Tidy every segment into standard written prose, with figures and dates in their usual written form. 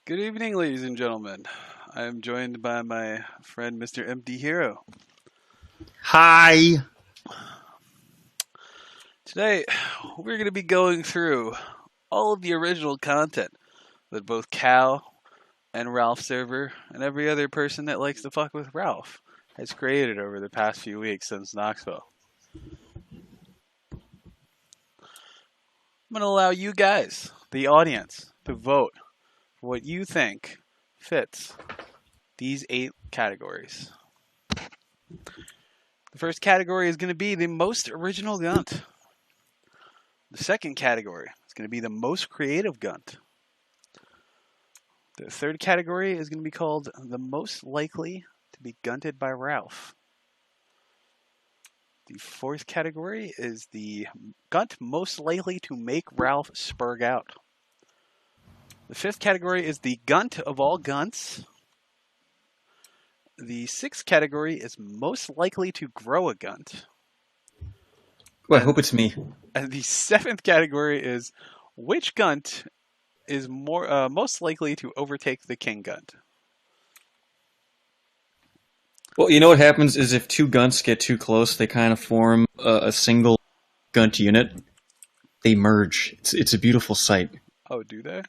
Good evening, ladies and gentlemen. I am joined by my friend Mr. MD Hero. Hi. Today, we're going to be going through all of the original content that both Cal and Ralph Server and every other person that likes to fuck with Ralph has created over the past few weeks since Knoxville. I'm going to allow you guys, the audience, to vote for what you think fits these 8 categories. The first category is going to be the most original Gunt. The second category is going to be the most creative Gunt. The third category is going to be called the most likely to be gunted by Ralph. The fourth category is the Gunt most likely to make Ralph spurg out. The fifth category is the Gunt of all Gunts. The sixth category is most likely to grow a Gunt. Well, I hope it's me. And the seventh category is which Gunt is most likely to overtake the King Gunt. Well, you know what happens is if two Gunts get too close, they kind of form a single Gunt unit. They merge. It's a beautiful sight. Oh, do they?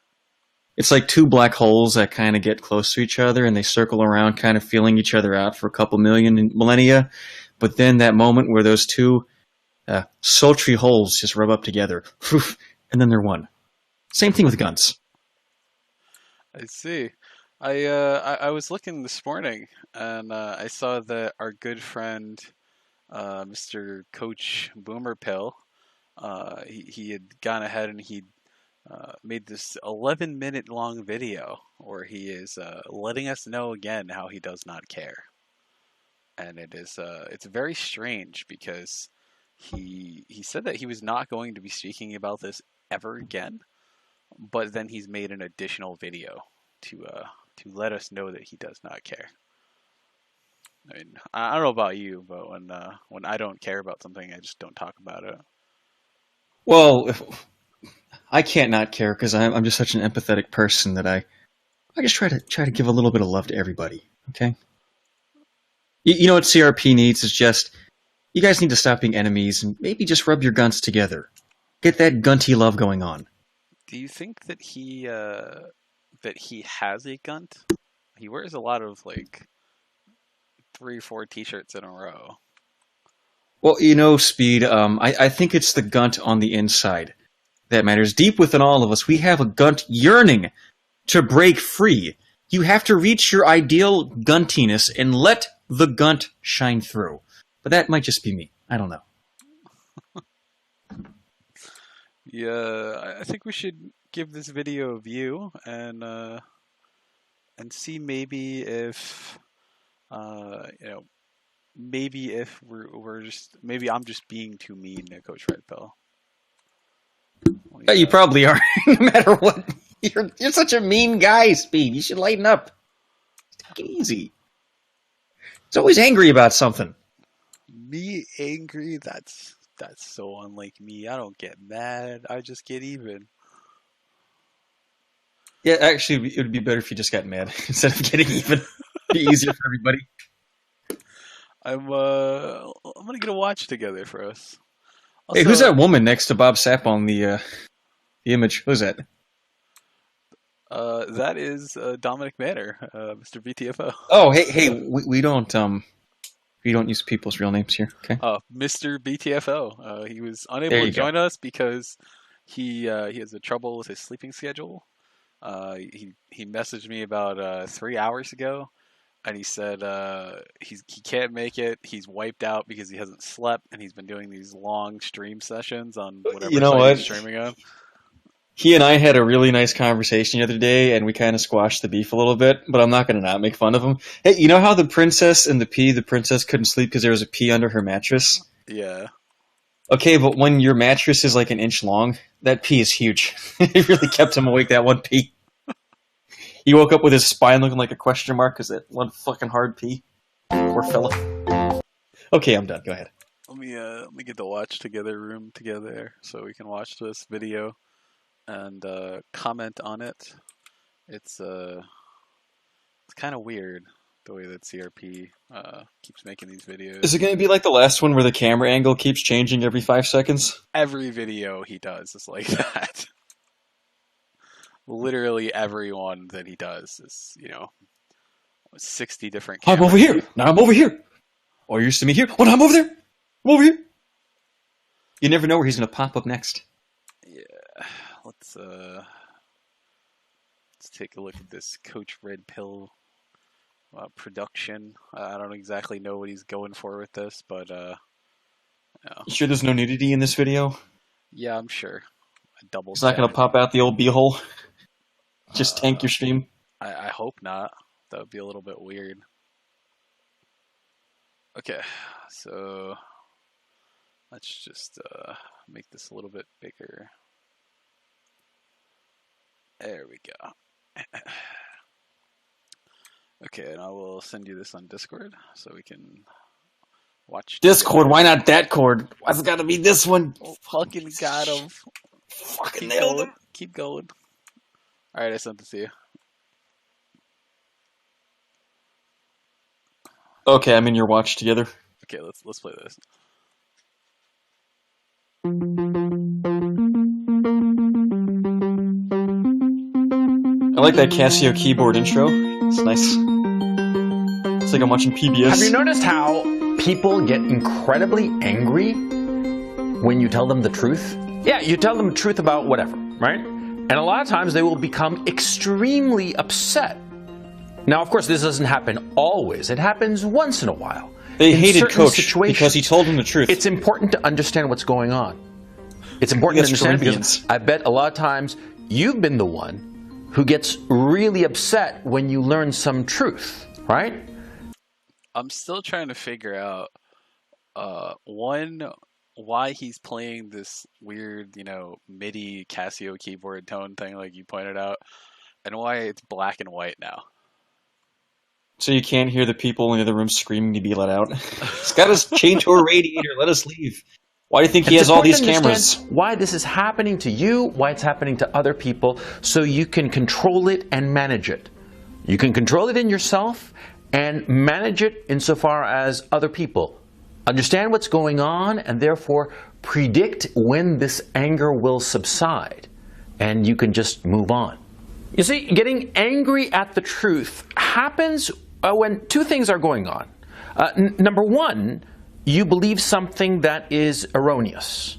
It's like two black holes that kind of get close to each other, and they circle around, kind of feeling each other out for a couple million millennia. But then that moment where those two sultry holes just rub up together, and then they're one. Same thing with Gunts. I see. I was looking this morning, and I saw that our good friend, Mr. Coach Boomer Pill, he had gone ahead and he made this 11-minute long video where he is letting us know again how he does not care, and it's very strange because he said that he was not going to be speaking about this ever again, but then he's made an additional video to let us know that he does not care. I mean, I don't know about you, but when I don't care about something, I just don't talk about it. Well, I can't not care because I'm just such an empathetic person that I just try to give a little bit of love to everybody. Okay. You know what CRP needs is just you guys need to stop being enemies and maybe just rub your Gunts together. Get that Gunty love going on. Do you think that he has a Gunt? He wears a lot of 3-4 t-shirts in a row. Well, you know, Speed, I think it's the Gunt on the inside that matters. Deep within all of us, we have a Gunt yearning to break free. You have to reach your ideal Guntiness and let the Gunt shine through. But that might just be me. I don't know. Yeah, I think we should give this video a view and see maybe if maybe if maybe I'm just being too mean to Coach Red Pill. Yeah, you probably are. No matter what, you're such a mean guy, Speed. You should lighten up. Take it easy. He's always angry about something. Me angry? That's so unlike me. I don't get mad. I just get even. Yeah, actually, it would be better if you just got mad instead of getting even. It'd be easier for everybody. I'm gonna get a watch together for us. Also, hey, who's that woman next to Bob Sapp on the image? Who's that? That is Dominic Manor, Mr. BTFO. Oh, hey, we don't use people's real names here, okay? Mr. BTFO. He was unable to join us because he has a trouble with his sleeping schedule. He messaged me about 3 hours ago, and he said he can't make it. He's wiped out because he hasn't slept, and he's been doing these long stream sessions on whatever site he's streaming on. He and I had a really nice conversation the other day, and we kind of squashed the beef a little bit, but I'm not going to not make fun of him. Hey, you know how the princess couldn't sleep because there was a pee under her mattress? Yeah. Okay, but when your mattress is like an inch long, that pee is huge. It really kept him awake, that one pee. He woke up with his spine looking like a question mark because that one fucking hard pee. Poor fella. Okay, I'm done. Go ahead. Let me get the watch together room together so we can watch this video and comment on it. it's kind of weird the way that CRP keeps making these Is it videos. going to be like the last one where the camera angle keeps changing every 5 seconds? Every video he does is like that. Literally every one that he does is, 60 different I'm camera over here. angles. Now I'm over here. Oh, you're used to me here. Oh, now I'm over there. I'm over here. You never know where he's going to pop up next. Yeah, let's take a look at this Coach Red Pill production. I don't exactly know what he's going for with this, but yeah, You sure there's no nudity in this video? yeah, I'm sure. I double He's not going to checked. pop out the old beehole? Just tank Uh, your stream? I hope not. That would be a little bit weird. Okay, so let's just make this a little bit bigger. There we go. Okay, and I will send you this on Discord so we can watch Discord, together. why not that cord? Why's it got to be this one? Oh, fucking got him. Fucking Keep nailed going. him. Keep going. All right, I sent it to you. Okay, I'm in your watch together. Okay, let's play this. I like that Casio keyboard intro. It's nice. It's like I'm watching PBS. Have you noticed how people get incredibly angry when you tell them the truth? Yeah, you tell them the truth about whatever, right? And a lot of times they will become extremely upset. Now, of course, this doesn't happen always. It happens once in a while. They In hated certain Coach situations, because he told them the truth. it's important to understand what's going on. It's important to Against understand Corinthians. because I bet a lot of times you've been the one who gets really upset when you learn some truth, right? I'm still trying to figure out one, why he's playing this weird, MIDI Casio keyboard tone thing like you pointed out, and why it's black and white now. So you can't hear the people in the other room screaming to be let out. He's got us chained to a radiator. Let us leave. Why do you think he has all these cameras? Why this is happening to you, why it's happening to other people, so you can control it and manage it. You can control it in yourself and manage it insofar as other people. Understand what's going on and therefore predict when this anger will subside. And you can just move on. You see, getting angry at the truth happens when two things are going on. Number one, you believe something that is erroneous.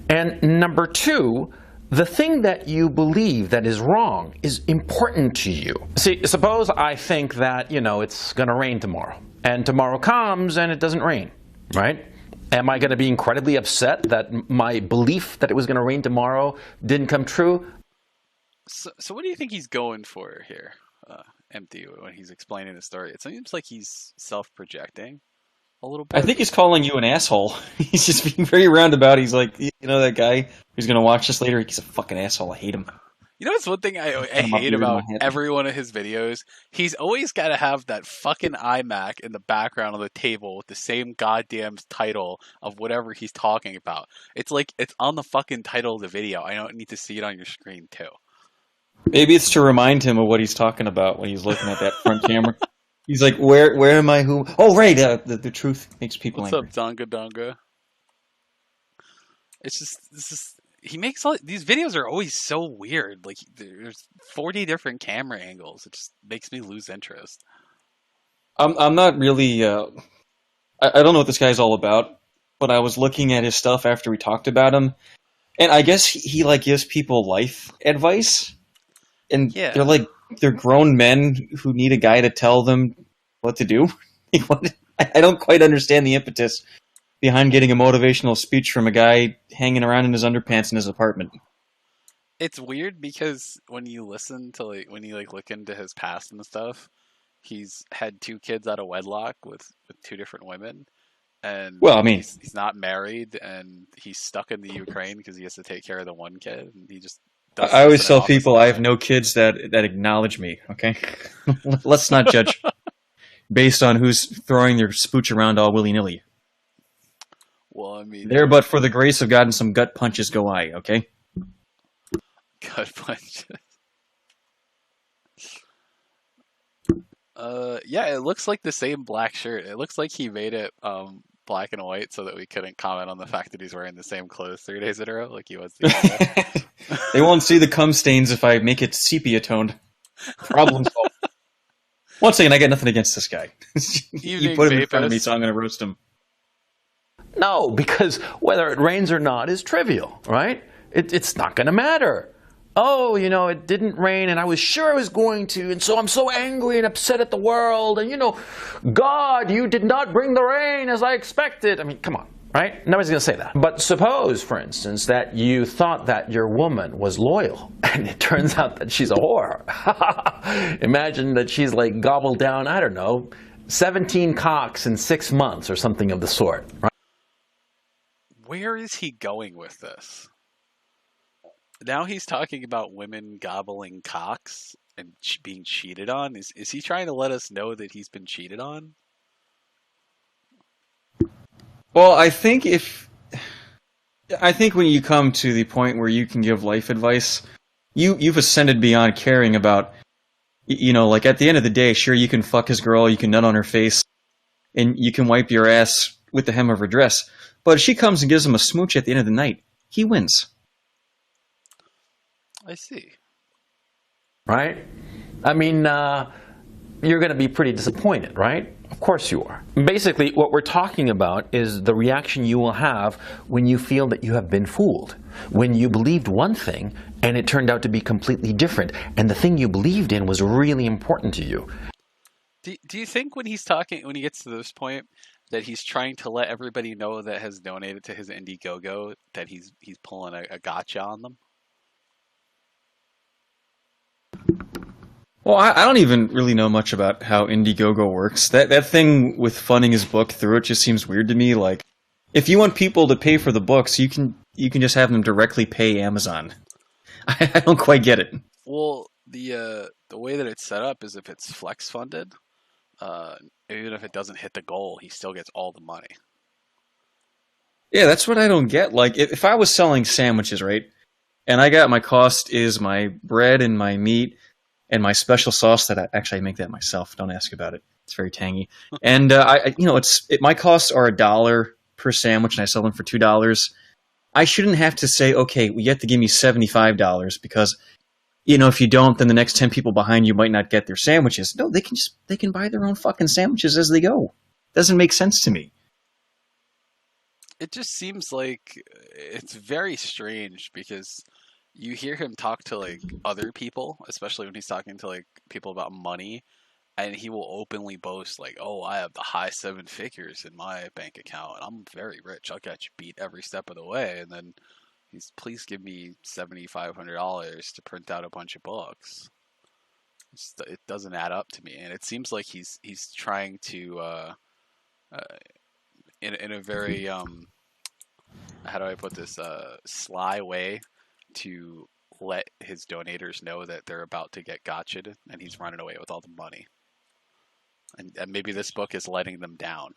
And number two, the thing that you believe that is wrong is important to you. See, suppose I think that, it's going to rain tomorrow. And tomorrow comes and it doesn't rain, right? Am I going to be incredibly upset that my belief that it was going to rain tomorrow didn't come true? So what do you think he's going for here, Empty, when he's explaining the story? It seems like he's self-projecting a little bit. I think he's calling you an asshole. He's just being very roundabout. He's like, that guy who's going to watch this later? He's a fucking asshole. I hate him. It's one thing I I'm up hate here in about my head. every one of his videos. He's always got to have that fucking iMac in the background on the table with the same goddamn title of whatever he's talking about. It's like it's on the fucking title of the video. I don't need to see it on your screen too. Maybe it's to remind him of what he's talking about when he's looking at that front camera. He's like, where am I? Who? Oh, right. The truth makes people What's angry. up, Donga Donga? It's just he makes all these videos are always so weird. Like there's 40 different camera angles. It just makes me lose interest. I'm not really. I don't know what this guy's all about, but I was looking at his stuff after we talked about him, and I guess he like gives people life advice, and Yeah. they're grown men who need a guy to tell them what to do. I don't quite understand the impetus behind getting a motivational speech from a guy hanging around in his underpants in his apartment. It's weird because when you listen to when you look into his past and stuff, he's had 2 kids out of wedlock with 2 different women, and Well, I mean, he's not married, and he's stuck in the Ukraine because he has to take care of the one kid, and he just. I always tell people I have no kids that acknowledge me. Okay, let's not judge based on who's throwing their spooch around all willy nilly. Well, I mean, There, but for the grace of God and some gut punches go I. Okay. gut punches. Yeah, it looks like the same black shirt. It looks like he made it black and white so that we couldn't comment on the fact that he's wearing the same clothes 3 days in a row, like he was the other day. They won't see the cum stains if I make it sepia toned. Problem solved. Once again, I got nothing against this guy. You put him in front of me, so I'm going to roast him. No, because whether it rains or not is trivial, right? It's not going to matter. Oh, it didn't rain and I was sure it was going to, and so I'm so angry and upset at the world, and God, you did not bring the rain as I expected. I mean, come on, right? Nobody's going to say that. But suppose, for instance, that you thought that your woman was loyal, and it turns out that she's a whore. Imagine that she's like gobbled down, I don't know, 17 cocks in 6 months or something of the sort, right? Where is he going with this? Now he's talking about women gobbling cocks and being cheated on. Is he trying to let us know that he's been cheated on? Well, I think when you come to the point where you can give life advice, you've ascended beyond caring about, like at the end of the day, sure, you can fuck his girl, you can nut on her face, and you can wipe your ass with the hem of her dress. But if she comes and gives him a smooch at the end of the night, he wins. I see. Right? I mean, you're going to be pretty disappointed, right? Of course you are. Basically, what we're talking about is the reaction you will have when you feel that you have been fooled. When you believed one thing and it turned out to be completely different, and the thing you believed in was really important to you. Do you think when he gets to this point, that he's trying to let everybody know that has donated to his Indiegogo that he's pulling a gotcha on them? Well, I don't even really know much about how Indiegogo works. That thing with funding his book through it just seems weird to me. Like, if you want people to pay for the books, you can just have them directly pay Amazon. I don't quite get it. Well, the way that it's set up is if it's flex funded, even if it doesn't hit the goal, he still gets all the money. Yeah, that's what I don't get. Like, if I was selling sandwiches, right, and I got my cost is my bread and my meat and my special sauce that I make that myself. Don't ask about it. It's very tangy. And my costs are $1 per sandwich, and I sell them for $2. I shouldn't have to say, okay, well, you have to give me $75 because, if you don't, then the next 10 people behind you might not get their sandwiches. No, they can buy their own fucking sandwiches as they go. Doesn't make sense to me. It just seems like it's very strange because you hear him talk to like other people, especially when he's talking to like people about money, and he will openly boast like, "Oh, I have the high 7 figures in my bank account, and I'm very rich. I'll get you beat every step of the way." And then please give me $7,500 to print out a bunch of books. It doesn't add up to me, and it seems like he's trying to in a very how do I put this sly way to let his donators know that they're about to get gotcha'd, and he's running away with all the money. And maybe this book is letting them down.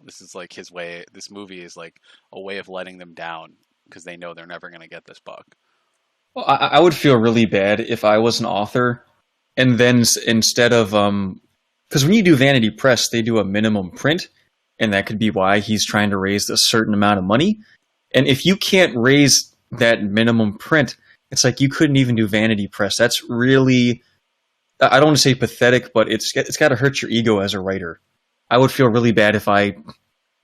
This is like his way. This movie is like a way of letting them down because they know they're never going to get this book. Well, I would feel really bad if I was an author, and then instead of because when you do Vanity Press, they do a minimum print, and that could be why he's trying to raise a certain amount of money. And if you can't raise that minimum print, it's like you couldn't even do Vanity Press. That's really, I don't want to say pathetic, but it's got to hurt your ego as a writer. I would feel really bad if I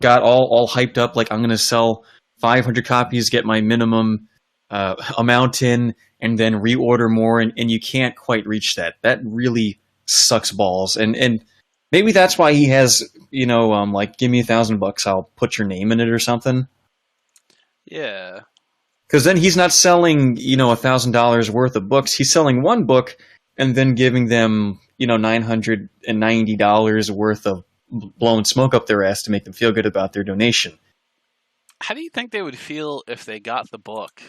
got all hyped up, like I'm going to sell 500 copies, get my minimum amount in, and then reorder more, and you can't quite reach that. That really sucks balls. And maybe that's why he has, like, give me $1,000, I'll put your name in it or something. Yeah. Because then he's not selling, $1,000 worth of books. He's selling one book and then giving them, $990 worth of blowing smoke up their ass to make them feel good about their donation. How do you think they would feel if they got the book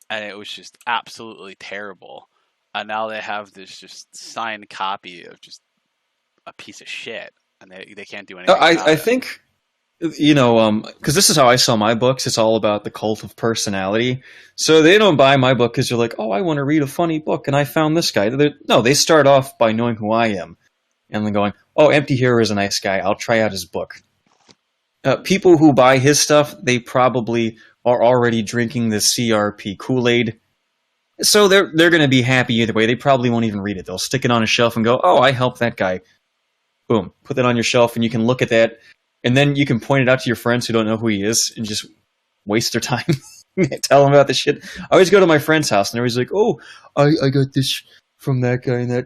and it was just absolutely terrible, and now they have this just signed copy of just a piece of shit, and they can't do anything about I it? think, because this is how I sell my books. It's all about the cult of personality. So they don't buy my book because they're like, oh, I want to read a funny book, and I found this guy. No, they start off by knowing who I am. and then going, "Oh, Empty Hero is a nice guy. I'll try out his book." People who buy his stuff, they probably are already drinking the CRP Kool-Aid, so they're going to be happy either way. They probably won't even read it. They'll stick it on a shelf and go, "Oh, I helped that guy." Boom, put that on your shelf, and you can look at that, and then you can point it out to your friends who don't know who he is, and just waste their time. Tell them about the shit. I always go to my friend's house, and they're always like, "Oh, I got this from that guy and that."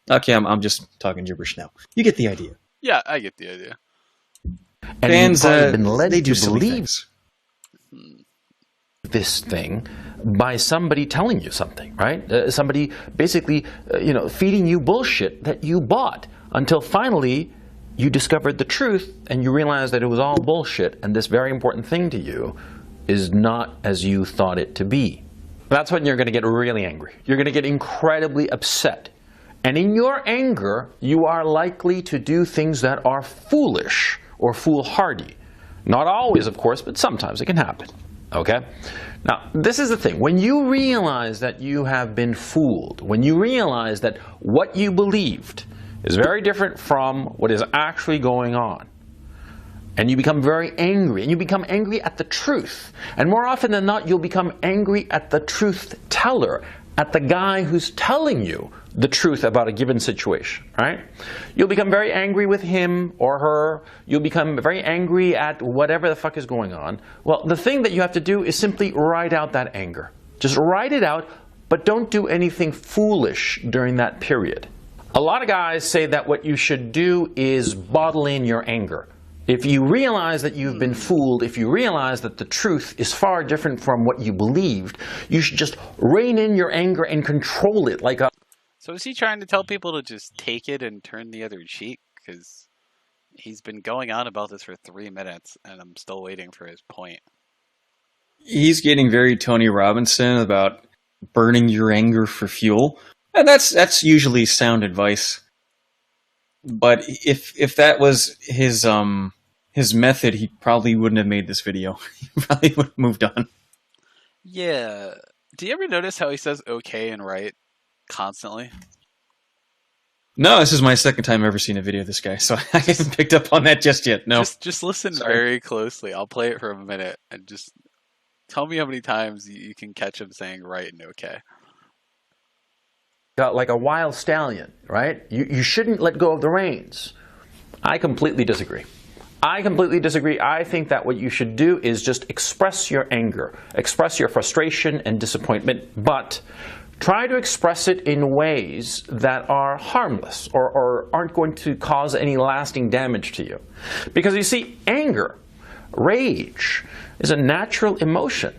Okay, I'm just talking gibberish now. You get the idea. Yeah, I get the idea. And Fans, you've probably been led they do to silly believe things. this thing by somebody telling you something, right? Somebody basically, feeding you bullshit that you bought until finally you discovered the truth and you realized that it was all bullshit and this very important thing to you is not as you thought it to be. That's when you're going to get really angry. You're going to get incredibly upset. And in your anger, you are likely to do things that are foolish or foolhardy. Not always, of course, but sometimes it can happen. Okay? Now, this is the thing. When you realize that you have been fooled, when you realize that what you believed is very different from what is actually going on, and you become very angry, and you become angry at the truth, and more often than not, you'll become angry at the truth teller, at the guy who's telling you the truth about a given situation, right? You'll become very angry with him or her. You'll become very angry at whatever the fuck is going on. Well, the thing that you have to do is simply write out that anger. Just write it out, but don't do anything foolish during that period. A lot of guys say that what you should do is bottle in your anger. If you realize that you've been fooled, if you realize that the truth is far different from what you believed, you should just rein in your anger and control it like a... So is he trying to tell people to just take it and turn the other cheek? Because he's been going on about this for 3 minutes, and I'm still waiting for his point. He's getting very Tony Robinson about burning your anger for fuel, and that's usually sound advice. But if that was his method, he probably wouldn't have made this video. He probably would have moved on. Yeah. Do you ever notice how he says okay and right constantly? No, this is my second time ever seeing a video of this guy, so I haven't picked up on that just yet. No. Just listen Sorry. very closely. I'll play it for a minute and just tell me how many times you can catch him saying right and okay. Like a wild stallion, right? You shouldn't let go of the reins. I completely disagree. I completely disagree. I think that what you should do is just express your anger, express your frustration and disappointment, but try to express it in ways that are harmless or aren't going to cause any lasting damage to you. Because you see, anger, rage, is a natural emotion.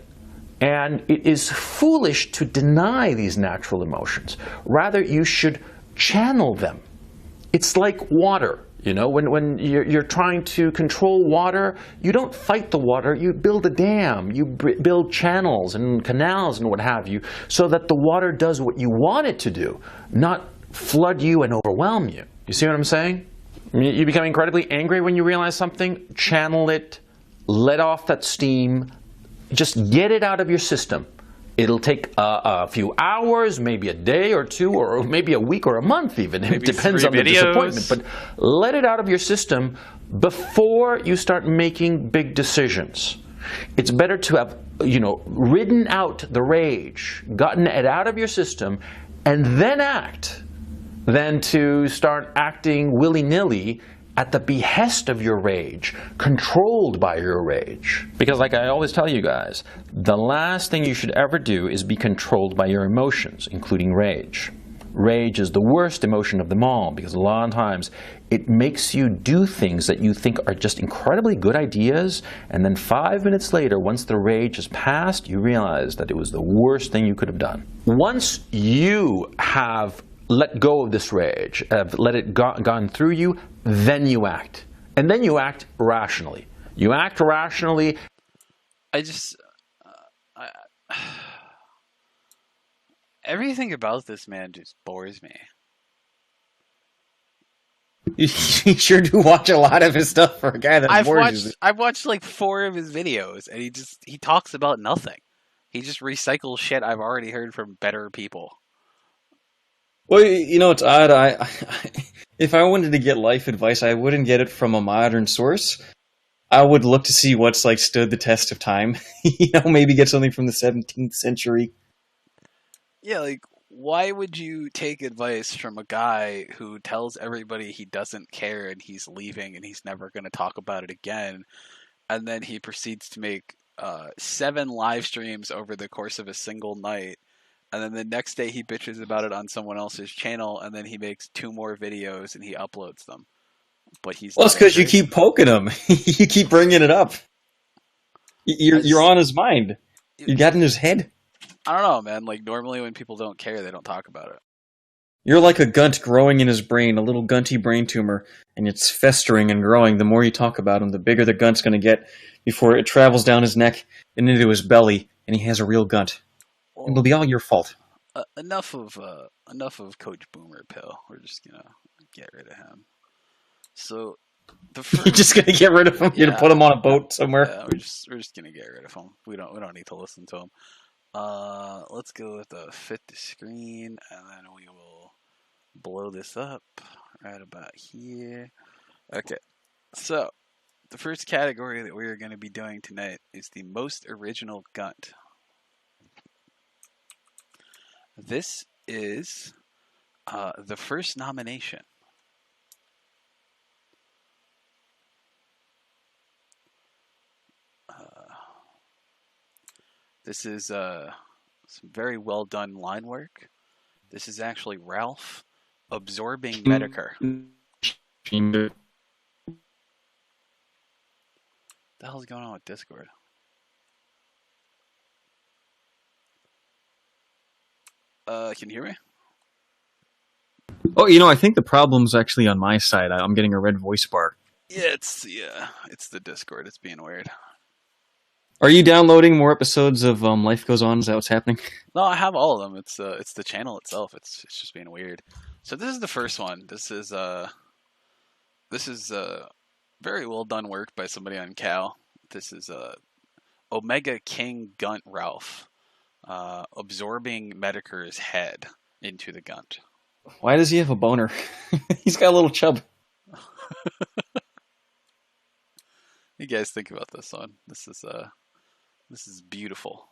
And it is foolish to deny these natural emotions. Rather, you should channel them. It's like water. You know, when you're trying to control water, you don't fight the water, you build a dam, you build channels and canals and what have you, so that the water does what you want it to do, not flood you and overwhelm you. You see what I'm saying? You become incredibly angry when you realize something, channel it, let off that steam, just get it out of your system. It'll take a few hours, maybe a day or two, or maybe a week or a month even. Maybe it depends on the disappointment. But let it out of your system before you start making big decisions. It's better to have, ridden out the rage, gotten it out of your system, and then act, than to start acting willy-nilly at the behest of your rage, controlled by your rage. Because like I always tell you guys, the last thing you should ever do is be controlled by your emotions, including rage. Rage is the worst emotion of them all, because a lot of times it makes you do things that you think are just incredibly good ideas, and then 5 minutes later, once the rage is past, you realize that it was the worst thing you could have done. Once you have let go of this rage, let it gone through you, then you act. And then you act rationally. You act rationally. Everything about this man just bores me. You sure do watch a lot of his stuff for a guy that bores you. I've watched like 4 of his videos, and he talks about nothing. He just recycles shit I've already heard from better people. Well, you know, it's odd. If I wanted to get life advice, I wouldn't get it from a modern source. I would look to see what's like stood the test of time. You know, maybe get something from the 17th century. Yeah, like why would you take advice from a guy who tells everybody he doesn't care and he's leaving and he's never going to talk about it again, and then he proceeds to make 7 live streams over the course of a single night, and then the next day he bitches about it on someone else's channel, and then he makes 2 more videos and he uploads them. But he's Well, it's not because you angry. keep poking him. You keep bringing it up. You're on his mind. You got in his head. I don't know, man. Like normally when people don't care, they don't talk about it. You're like a gunt growing in his brain, a little gunty brain tumor, and it's festering and growing. The more you talk about him, the bigger the gunt's going to get before it travels down his neck and into his belly, and he has a real gunt. Well, It'll be all your fault. enough of Coach Boomer Pill. We're just gonna get rid of him. So the first, You're just going to get rid of him? You're going to put him on a boat somewhere? Yeah, we're just gonna get rid of him. We don't need to listen to him. Let's go with the fit to screen, and then we will blow this up right about here. Okay, so the first category that we are going to be doing tonight is the most original Gunt. This is the first nomination. This is some very well done line work. This is actually Ralph absorbing Medicare. What the hell's going on with Discord? Can you hear me? Oh, you know, I think the problem's actually on my side. I'm getting a red voice bar. Yeah, it's the Discord. It's being weird. Are you downloading more episodes of Life Goes On? Is that what's happening? No, I have all of them. It's the channel itself. It's just being weird. So this is the first one. This is very well done work by somebody on Cal. This is Omega King Gunt Ralph absorbing Medicare's head into the Gunt. Why does he have a boner? He's got a little chub. You guys think about this one. This is beautiful.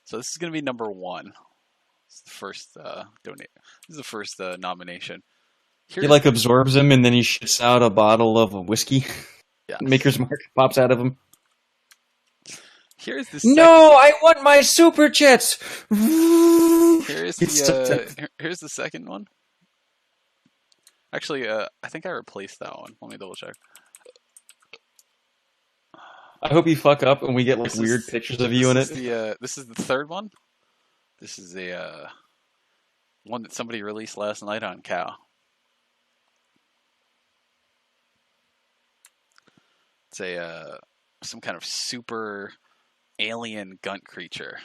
So this is going to be number 1. This is the first donate. This is the first nomination. He like absorbs him and then he shits out a bottle of whiskey. Yeah. Maker's Mark pops out of him. Here's the No, I want my super chats. Here's the second one. Actually, I think I replaced that one. Let me double check. I hope you fuck up and we get like weird pictures of you in it. This is the third one. This is a one that somebody released last night on Cow. It's a some kind of super alien Gunt creature.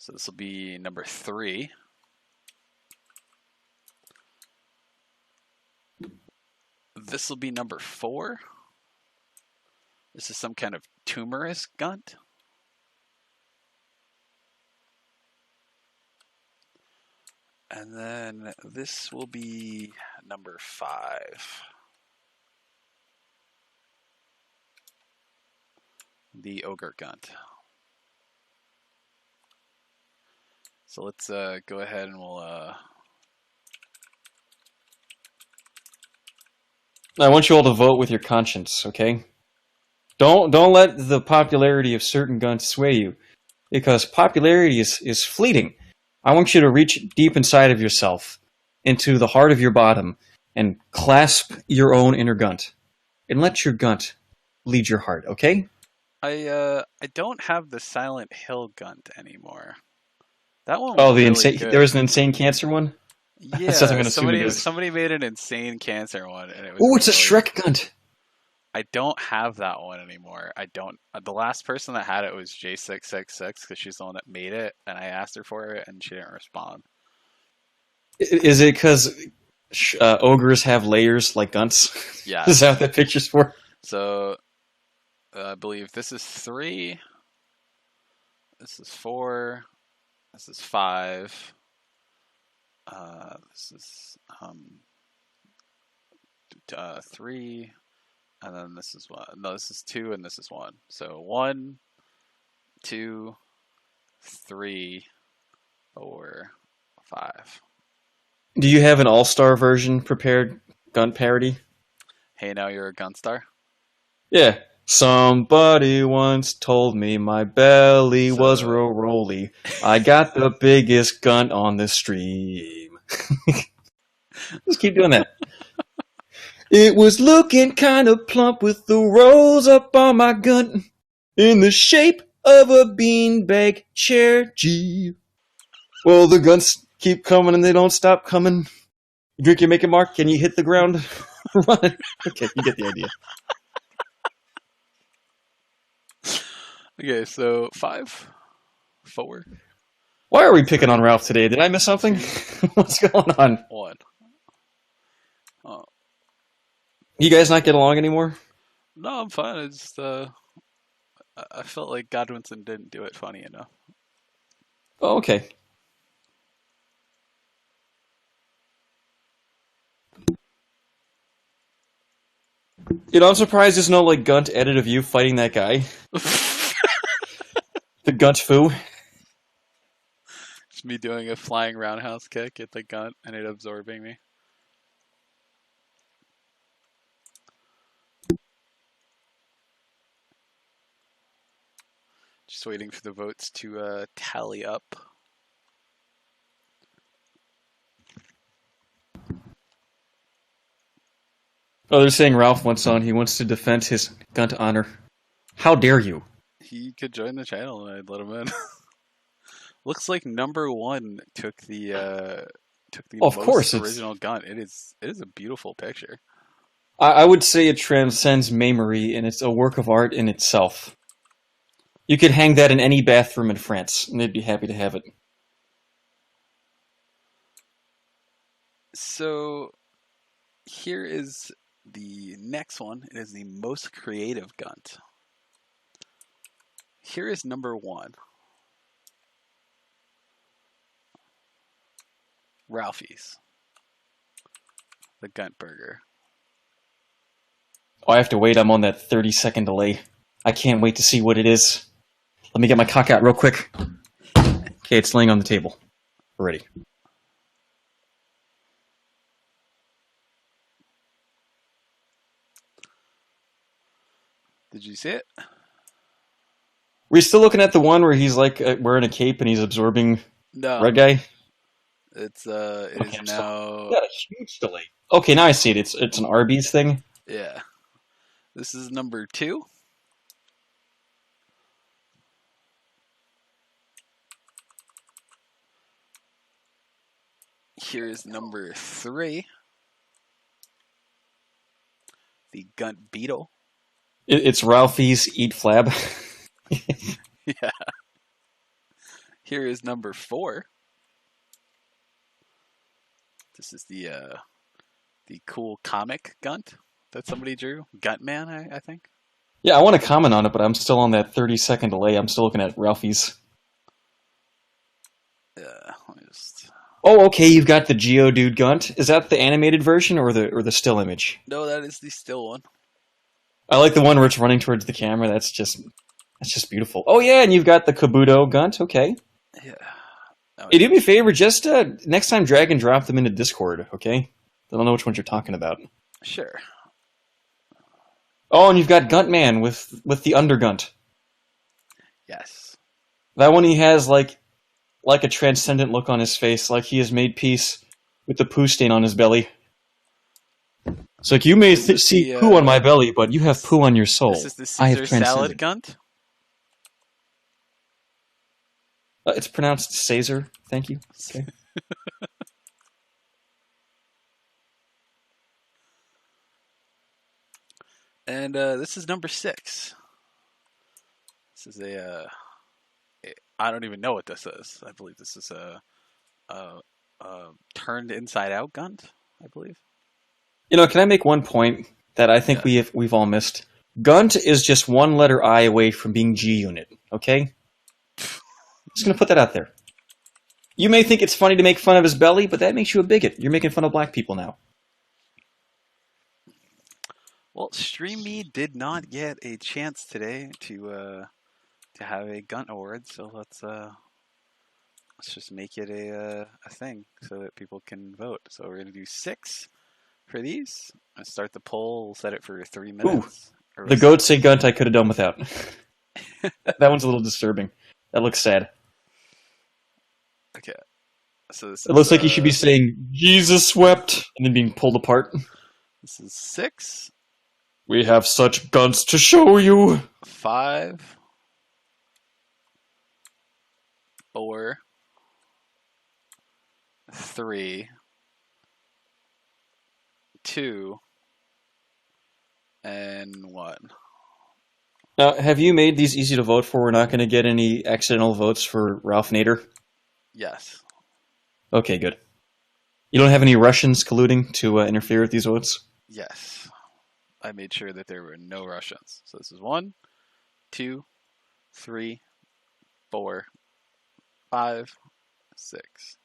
So this will be number 3. This will be number 4. This is some kind of tumorous Gunt. And then this will be number 5. The Ogre Gunt. So let's go ahead and we'll... I want you all to vote with your conscience, okay? Don't let the popularity of certain Gunts sway you, because popularity is fleeting. I want you to reach deep inside of yourself, into the heart of your bottom, and clasp your own inner Gunt, and let your Gunt lead your heart, okay? I don't have the Silent Hill Gunt anymore. That one. Oh, was the really insane! good. There was an insane cancer one. Yeah, somebody made an insane cancer one, and it was. Oh, it's a Shrek Gunt. I don't have that one anymore. I don't. The last person that had it was J666 because she's the one that made it, and I asked her for it, and she didn't respond. Is it because ogres have layers like Gunts? Yeah. Is that what that picture's for? So, I believe this is 3. This is 4. This is 5. This is 3, and then this is 1. No, this is 2, and this is 1. So 1, 2, 3, 4, 5. Do you have an all-star version prepared, Gunt parody? Hey, now you're a gun star. Yeah. Somebody once told me my belly was So- real rolly. I got the biggest gun on the stream. Just keep doing that. It was looking kind of plump with the rolls up on my gun in the shape of a beanbag chair. Gee. Well, the guns keep coming and they don't stop coming. You drink your make it mark, can you hit the ground? Run. Okay, you get the idea. Okay, so 5, 4, Why are we picking on Ralph today? Did I miss something? What's going on? 1. Oh, You guys not get along anymore? no, I'm fine. It's just, I felt like Godwinson didn't do it funny enough. Oh, okay. You know, I'm surprised there's no, like, Gunt edit of you fighting that guy. The Gunt foo. Just me doing a flying roundhouse kick at the gun and it absorbing me. Just waiting for the votes to tally up. Oh, they're saying Ralph wants on. He wants to defend his Gunt honor. How dare you? He could join the channel and I'd let him in. Looks like number 1 took the Of most course, it's- original gun. It is a beautiful picture. I would say it transcends memory, and it's a work of art in itself. You could hang that in any bathroom in France, and they'd be happy to have it. So here is the next one. It is the most creative Gunt. Here is number 1. Ralphie's. The Gunt Burger. Oh, I have to wait. I'm on that 30-second delay. I can't wait to see what it is. Let me get my cock out real quick. Okay, it's laying on the table. We're ready. Did you see it? We're still looking at the one where he's like wearing a cape and he's absorbing No. red guy. It Okay, is I'm now. Got a huge delay. Okay, now I see it. It's an Arby's thing. Yeah. This is number 2. Here is number 3. The Gunt Beetle. It's Ralphie's Eat Flab. Yeah. Here is number 4. This is the cool comic Gunt that somebody drew. Guntman, I think. Yeah, I want to comment on it, but I'm still on that 30-second delay. I'm still looking at Ralphie's. Let me just. Oh, okay. You've got the Geodude Gunt. Is that the animated version or the still image? No, that is the still one. I like the one where it's running towards the camera. That's just beautiful. Oh yeah, and you've got the Kabuto Gunt. Okay. Yeah. Oh, Hey, do me a favor. Just next time, drag and drop them into Discord. Okay. I don't know which ones you're talking about. Sure. Oh, and you've got Guntman with the Undergunt. Yes. That one he has like a transcendent look on his face, like he has made peace with the poo stain on his belly. It's like, you may see poo on my belly, but you have poo on your soul. This is the I have Caesar salad transcended. Gunt. It's pronounced Caesar. Thank you. Okay. And this is number 6. This is I don't even know what this is. I believe this is a turned inside out Gunt, I believe. You know, can I make one point that I think we've all missed? Gunt is just one letter I away from being G Unit. Okay. Just gonna put that out there. You may think it's funny to make fun of his belly, but that makes you a bigot. You're making fun of black people now. Well, Stream Me did not get a chance today to have a Gunt award, so let's just make it a thing so that people can vote. So we're gonna do 6 for these. I start the poll. We'll set it for 3 minutes. The goats say Gunt I could have done without. That one's a little disturbing. That looks sad. Okay. So this It looks like you should be saying Jesus wept and then being pulled apart. This is 6. We have such guns to show you. 5. 4. 3. 2. And 1. Now, have you made these easy to vote for? We're not going to get any accidental votes for Ralph Nader? Yes. Okay, good. You don't have any Russians colluding to interfere with these votes? Yes. I made sure that there were no Russians. So this is 1, 2, 3, 4, 5, 6.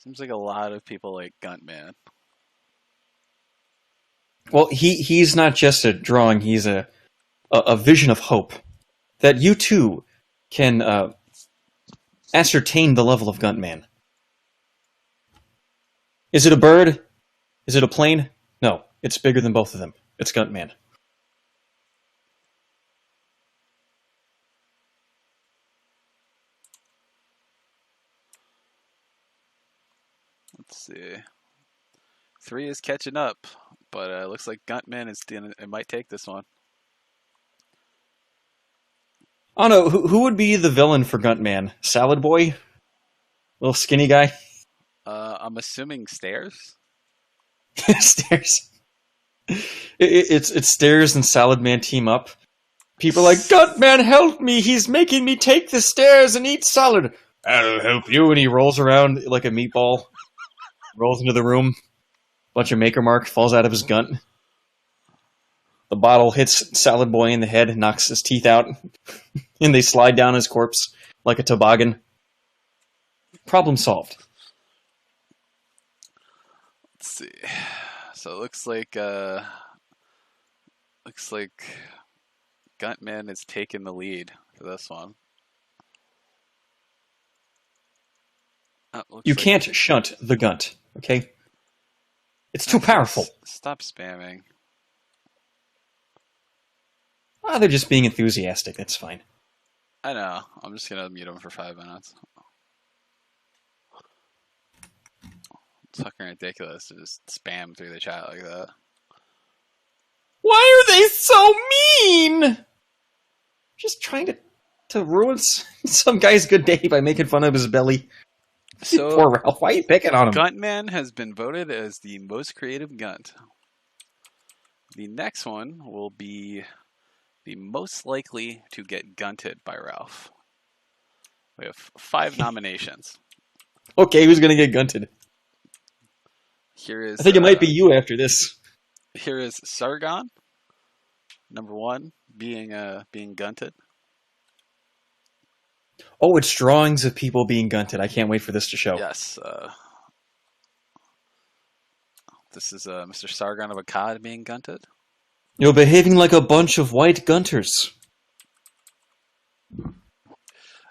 Seems like a lot of people like Guntman. Well, he's not just a drawing, he's a vision of hope. That you too can ascertain the level of Guntman. Is it a bird? Is it a plane? No, it's bigger than both of them. It's Guntman. Let's see. 3 is catching up, but it looks like Guntman it might take this one. I don't know, who would be the villain for Guntman? Salad Boy? Little skinny guy? I'm assuming Stairs? Stairs. It's Stairs and Salad Man team up. People are like, Guntman, help me! He's making me take the stairs and eat salad! I'll help you! And he rolls around like a meatball. Rolls into the room. Bunch of Maker Mark falls out of his gun. The bottle hits Salad Boy in the head, knocks his teeth out, and they slide down his corpse like a toboggan. Problem solved. Let's see. So it looks like Guntman has taken the lead for this one. You can't shunt the Gunt, okay? It's too powerful. Stop spamming. They're just being enthusiastic. That's fine. I know. I'm just gonna mute him for 5 minutes. It's fucking ridiculous to just spam through the chat like that. Why are they so mean? Just trying to ruin some guy's good day by making fun of his belly. So, poor Ralph. Why are you picking on him? Guntman has been voted as the most creative Gunt. The next one will be the most likely to get gunted by Ralph. We have 5 nominations. Okay, who's gonna get gunted? Here is. I think it might be you after this. Here is Sargon, number 1, being gunted. Oh, it's drawings of people being gunted. I can't wait for this to show. Yes. This is Mr. Sargon of Akkad being gunted. You're behaving like a bunch of white gunters.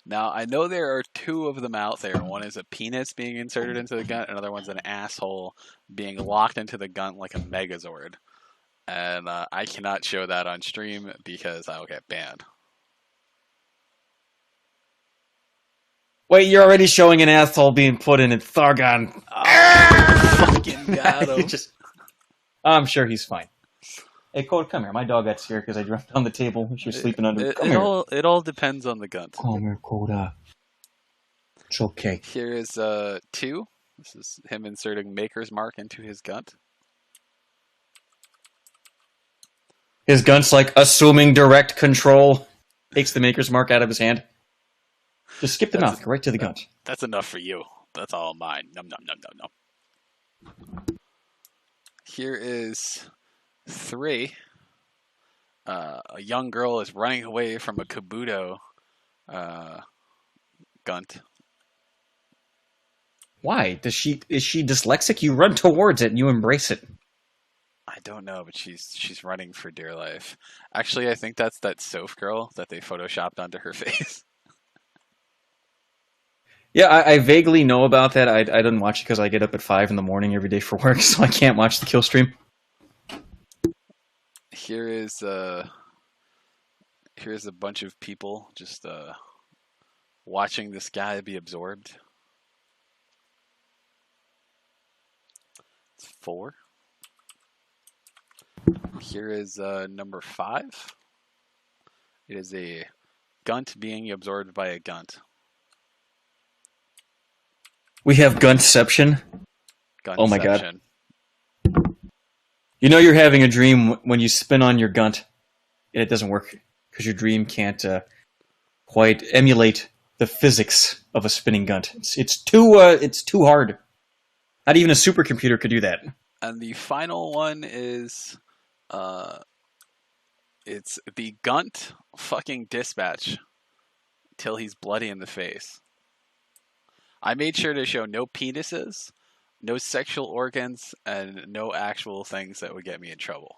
Now, I know there are 2 of them out there. One is a penis being inserted into the gun, another one's an asshole being locked into the gun like a Megazord. And I cannot show that on stream because I'll get banned. Wait, you're already showing an asshole being put in Sargon. Oh, fucking got him. I'm sure he's fine. Hey, Code, come here. My dog got scared because I dropped on the table. She was sleeping under. It all depends on the gun. Come here, Coda. It's okay. Here is 2. This is him inserting Maker's Mark into his gun. His gun's like assuming direct control. Takes the maker's mark out of his hand. Just skip the mouth, go right to the gun. That's enough for you. That's all mine. Num num num num num. Here is 3. A young girl is running away from a Kabuto Gunt. Why? Is she dyslexic? You run towards it and you embrace it. I don't know, but she's running for dear life. Actually, I think that's that Soph girl that they photoshopped onto her face. Yeah, I vaguely know about that. I didn't watch it because I get up at 5 in the morning every day for work, so I can't watch the kill stream. Here's a bunch of people just watching this guy be absorbed. It's 4. Here is number 5. It is a Gunt being absorbed by a Gunt. We have Gunception. Oh my god. Gunception. You know you're having a dream when you spin on your Gunt and it doesn't work because your dream can't quite emulate the physics of a spinning Gunt. It's too hard. Not even a supercomputer could do that. And the final one is it's the Gunt fucking dispatch till he's bloody in the face. I made sure to show no penises, no sexual organs, and no actual things that would get me in trouble.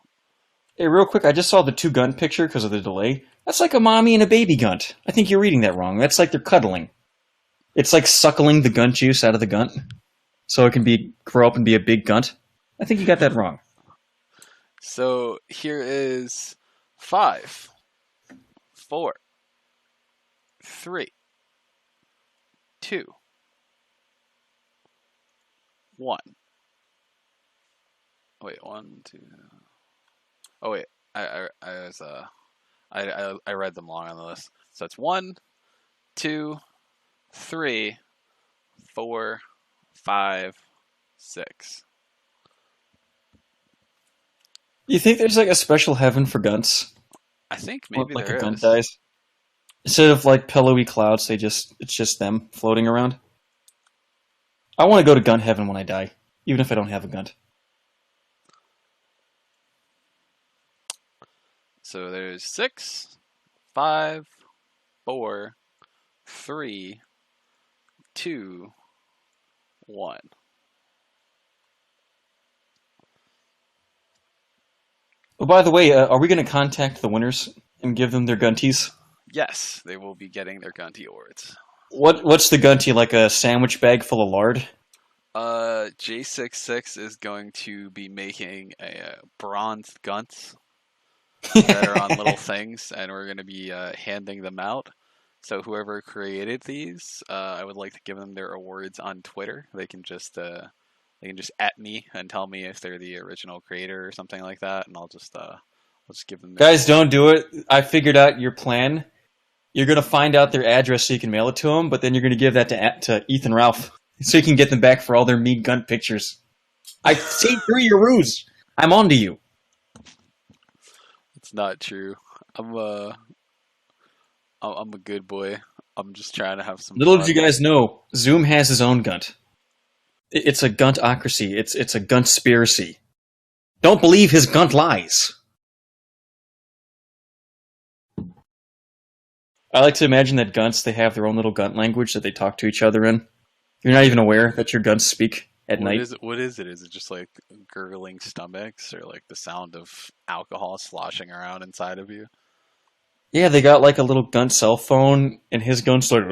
Hey, real quick, I just saw the 2 Gunt picture because of the delay. That's like a mommy and a baby Gunt. I think you're reading that wrong. That's like they're cuddling. It's like suckling the Gunt juice out of the Gunt so it can grow up and be a big Gunt. I think you got that wrong. So here is 5, 4, 3, 2, 1. Wait, 1, 2. Oh wait, I was I read them long on the list. So it's 1, 2, 3, 4, 5, 6. You think there's like a special heaven for Gunts? I think maybe like there a is. Gunt dies. Instead of like pillowy clouds, it's just them floating around. I want to go to Gunt heaven when I die, even if I don't have a Gunt. So there's 6, 5, 4, 3, 2, 1. Oh, by the way, are we going to contact the winners and give them their Gunties? Yes, they will be getting their Gunty awards. What's the Gunty, like a sandwich bag full of lard? J66 is going to be making a bronze Gunts that are on little things, and we're going to be handing them out. So whoever created these, I would like to give them their awards on Twitter. They can just at me and tell me if they're the original creator or something like that, and I'll just give them. Guys, don't do it. I figured out your plan. You're going to find out their address so you can mail it to them, but then you're going to give that to Ethan Ralph so you can get them back for all their mean Gunt pictures. I see through your ruse. I'm on to you. It's not true. I'm a good boy. I'm just trying to have some Little fun. did you guys know, Zoom has his own Gunt. It's a Guntocracy. It's a Guntspiracy. Don't believe his Gunt lies. I like to imagine that Gunts, they have their own little Gunt language that they talk to each other in. You're not even aware that your Gunts speak at night. What is it? Is it just like gurgling stomachs or like the sound of alcohol sloshing around inside of you? Yeah, they got like a little Gunt cell phone, and his Gunt's like...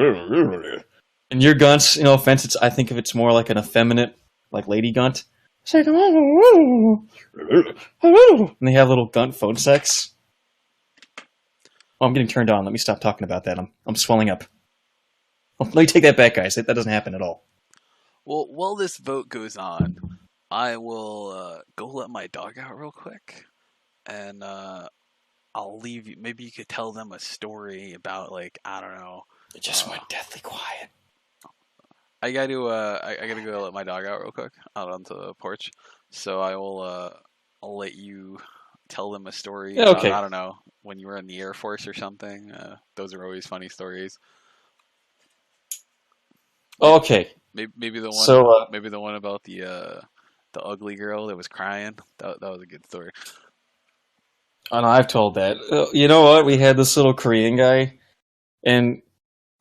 And your Gunt's, no offense, I think of it's more like an effeminate, like lady Gunt. It's like... And they have little Gunt phone sex. Oh, I'm getting turned on. Let me stop talking about that. I'm swelling up. Let me take that back, guys. That doesn't happen at all. Well, while this vote goes on, I will go let my dog out real quick, and I'll leave you. Maybe you could tell them a story about, like, I don't know. It just went deathly quiet. I gotta go let my dog out real quick out onto the porch. So I'll let you tell them a story Yeah, about, okay. I don't know, when you were in the Air Force or something. Those are always funny stories. Maybe, Okay. maybe the one, So, about the ugly girl that was crying. That was a good story. I know I've told that. You know what? We had this little Korean guy, and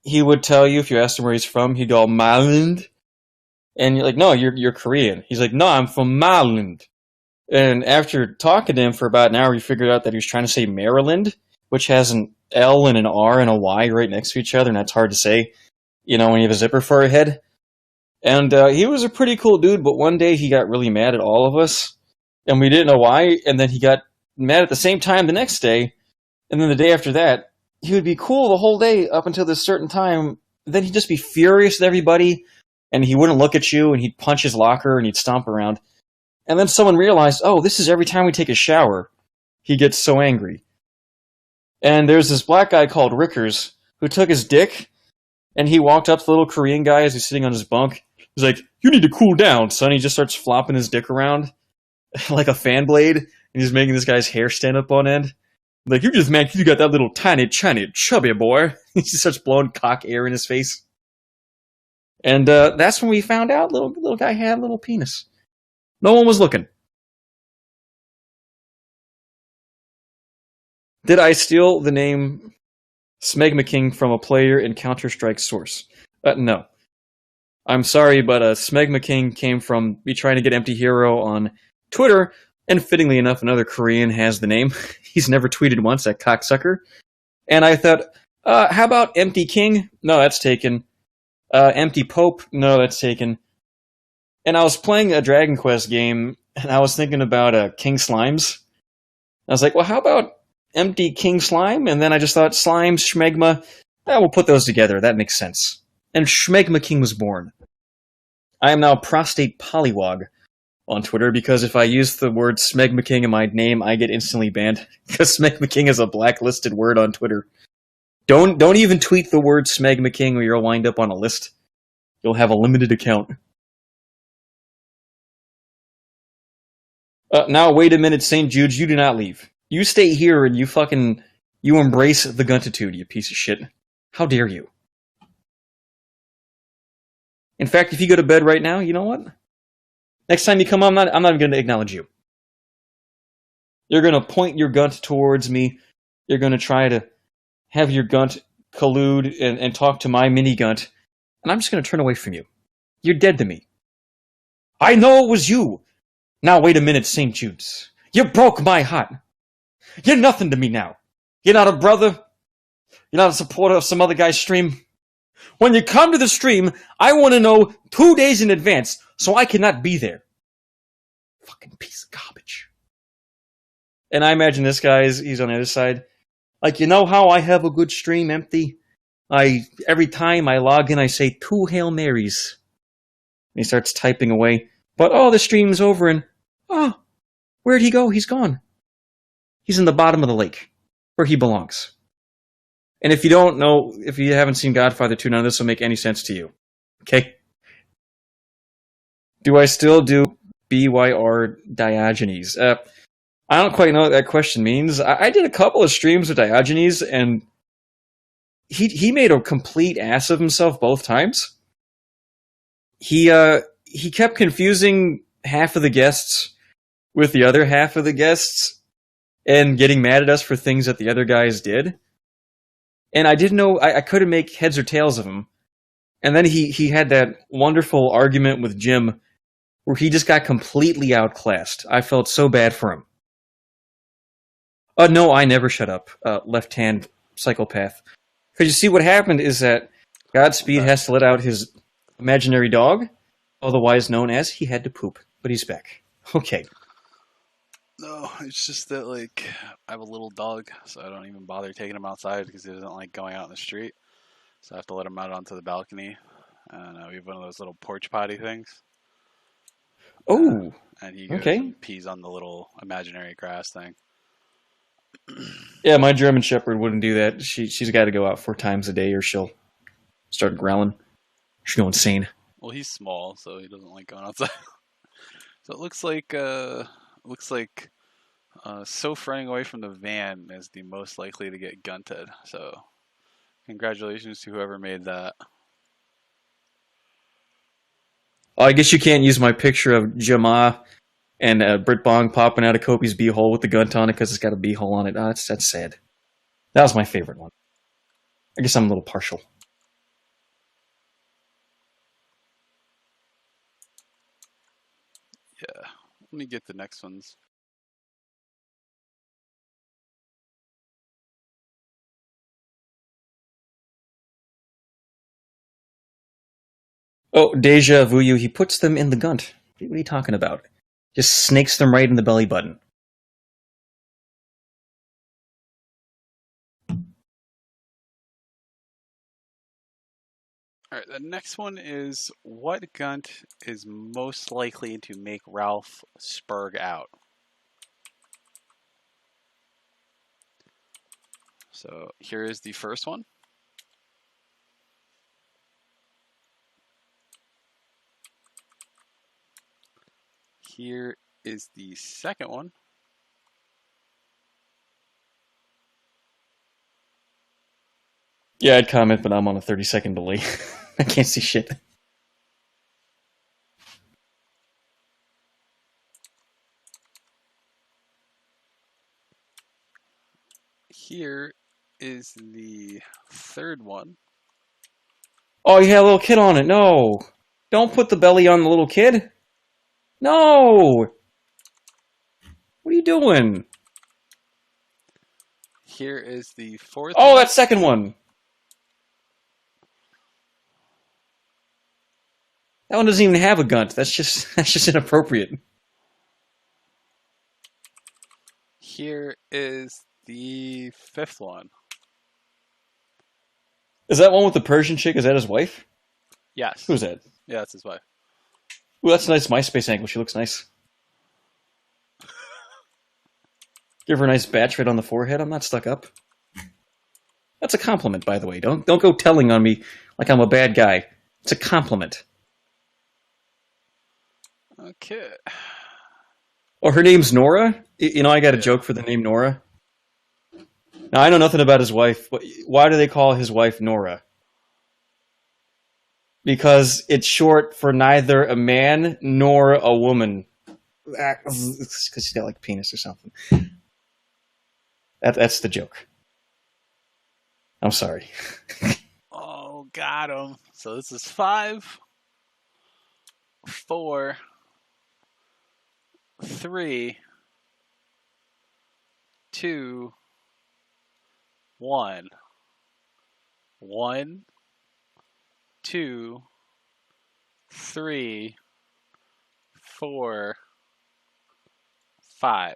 he would tell you if you asked him where he's from, he'd go Maryland, and you're like, no, you're Korean. He's like, no, I'm from Maryland. And after talking to him for about an hour, we figured out that he was trying to say Maryland, which has an L and an R and a Y right next to each other, and that's hard to say, when you have a zipper for a head. And he was a pretty cool dude, but one day he got really mad at all of us, and we didn't know why, and then he got mad at the same time the next day, and then the day after that, he would be cool the whole day up until this certain time, then he'd just be furious at everybody, and he wouldn't look at you, and he'd punch his locker, and he'd stomp around. And then someone realized, oh, this is every time we take a shower, he gets so angry. And there's this black guy called Rickers who took his dick, and he walked up to the little Korean guy as he's sitting on his bunk. He's like, you need to cool down, son. He just starts flopping his dick around like a fan blade, and he's making this guy's hair stand up on end. Like, you got that little tiny, chubby boy. He just starts blowing cock air in his face. And that's when we found out little guy had a little penis. No one was looking. Did I steal the name Smegma King from a player in Counter-Strike Source? No. I'm sorry, but Smegma King came from me trying to get Empty Hero on Twitter, and fittingly enough, another Korean has the name. He's never tweeted once, that cocksucker. And I thought, how about Empty King? No, that's taken. Empty Pope? No, that's taken. And I was playing a Dragon Quest game, and I was thinking about King Slimes. I was like, well, how about Empty King Slime? And then I just thought, Slime, Schmegma, we'll put those together. That makes sense. And Schmegma King was born. I am now Prostate Polywog on Twitter, because if I use the word Smegma King in my name, I get instantly banned, because Smegma King is a blacklisted word on Twitter. Don't even tweet the word Smegma King, or you'll wind up on a list. You'll have a limited account. Now, wait a minute, St. Jude's, you do not leave. You stay here and you embrace the guntitude, you piece of shit. How dare you? In fact, if you go to bed right now, you know what? Next time you come on, I'm not even going to acknowledge you. You're going to point your gunt towards me. You're going to try to have your gunt collude and talk to my mini gunt. And I'm just going to turn away from you. You're dead to me. I know it was you. Now wait a minute, St. Jude's. You broke my heart. You're nothing to me now. You're not a brother. You're not a supporter of some other guy's stream. When you come to the stream, I want to know 2 days in advance, so I cannot be there. Fucking piece of garbage. And I imagine this guy he's on the other side. Like, you know how I have a good stream, Empty? Every time I log in, I say 2 Hail Marys. And he starts typing away. But, the stream's over, and, where'd he go? He's gone. He's in the bottom of the lake, where he belongs. And if you don't know, if you haven't seen Godfather 2, none of this will make any sense to you. Okay? Do I still do BYR Diogenes? I don't quite know what that question means. I did a couple of streams with Diogenes, and he made a complete ass of himself both times. He kept confusing half of the guests with the other half of the guests and getting mad at us for things that the other guys did. And I didn't know, I couldn't make heads or tails of him. And then he had that wonderful argument with Jim where he just got completely outclassed. I felt so bad for him. No, I never shut up, left-hand psychopath. Because you see, what happened is that Godspeed has to let out his imaginary dog, otherwise known as he had to poop. But he's back. Okay. No, it's just that, like, I have a little dog, so I don't even bother taking him outside because he doesn't like going out in the street. So I have to let him out onto the balcony. And we have one of those little porch potty things. Oh, and he goes okay. and pees on the little imaginary grass thing. Yeah, my German Shepherd wouldn't do that. She's got to go out 4 times a day or she'll start growling. She'll go insane. Well, he's small, so he doesn't like going outside. So it looks like Soph running away from the van is the most likely to get gunted. So, congratulations to whoever made that. Oh, I guess you can't use my picture of Jama and Brit Bong popping out of Kopi's beehole with the gun on it because it's got a beehole on it. Oh, that's sad. That was my favorite one. I guess I'm a little partial. Yeah. Let me get the next ones. Oh, deja vu you. He puts them in the gunt. What are you talking about? Just snakes them right in the belly button. All right, the next one is what Gunt is most likely to make Ralph spurg out? So here is the first one. Here is the second one. Yeah, I'd comment, but I'm on a 30-second delay. I can't see shit. Here is the third one. Oh, you had a little kid on it. No. Don't put the belly on the little kid. No. What are you doing? Here is the fourth Oh, one. that second one. That one doesn't even have a gunt. That's just inappropriate. Here is the fifth one. Is that one with the Persian chick? Is that his wife? Yes. Who's that? Yeah, that's his wife. Ooh, that's a nice MySpace angle. She looks nice. Give her a nice batch right on the forehead. I'm not stuck up. That's a compliment, by the way. Don't go telling on me like I'm a bad guy. It's a compliment. Okay. Oh, her name's Nora? You know, I got a Yeah. joke for the name Nora. Now, I know nothing about his wife, but why do they call his wife Nora? Because it's short for neither a man nor a woman. It's because she's got like a penis or something. That's the joke. I'm sorry. Oh, got him. So this is 5, 4, 3, 2, 1. 1, 2, 3, 4, 5.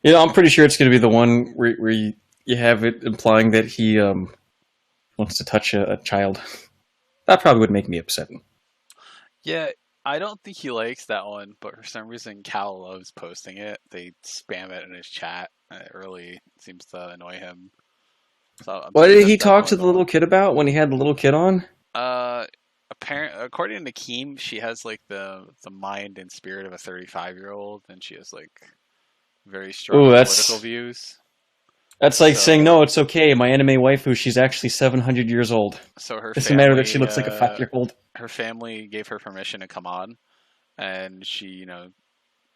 You know, I'm pretty sure it's going to be the one where you have it implying that he wants to touch a child. That probably would make me upset. Yeah, I don't think he likes that one, but for some reason Cal loves posting it. They spam it in his chat, and it really seems to annoy him. So I'm What thinking did that's he talk to definitely the the little one. kid about when he had the little kid on? According to Keem, she has like the mind and spirit of a 35-year-old, and she has like very strong Ooh, political views. that's like saying, no, So, it's okay. My anime waifu, she's actually 700 years old. so her It's a matter that she family, looks like a 5-year-old. her family gave her permission to come on, and she,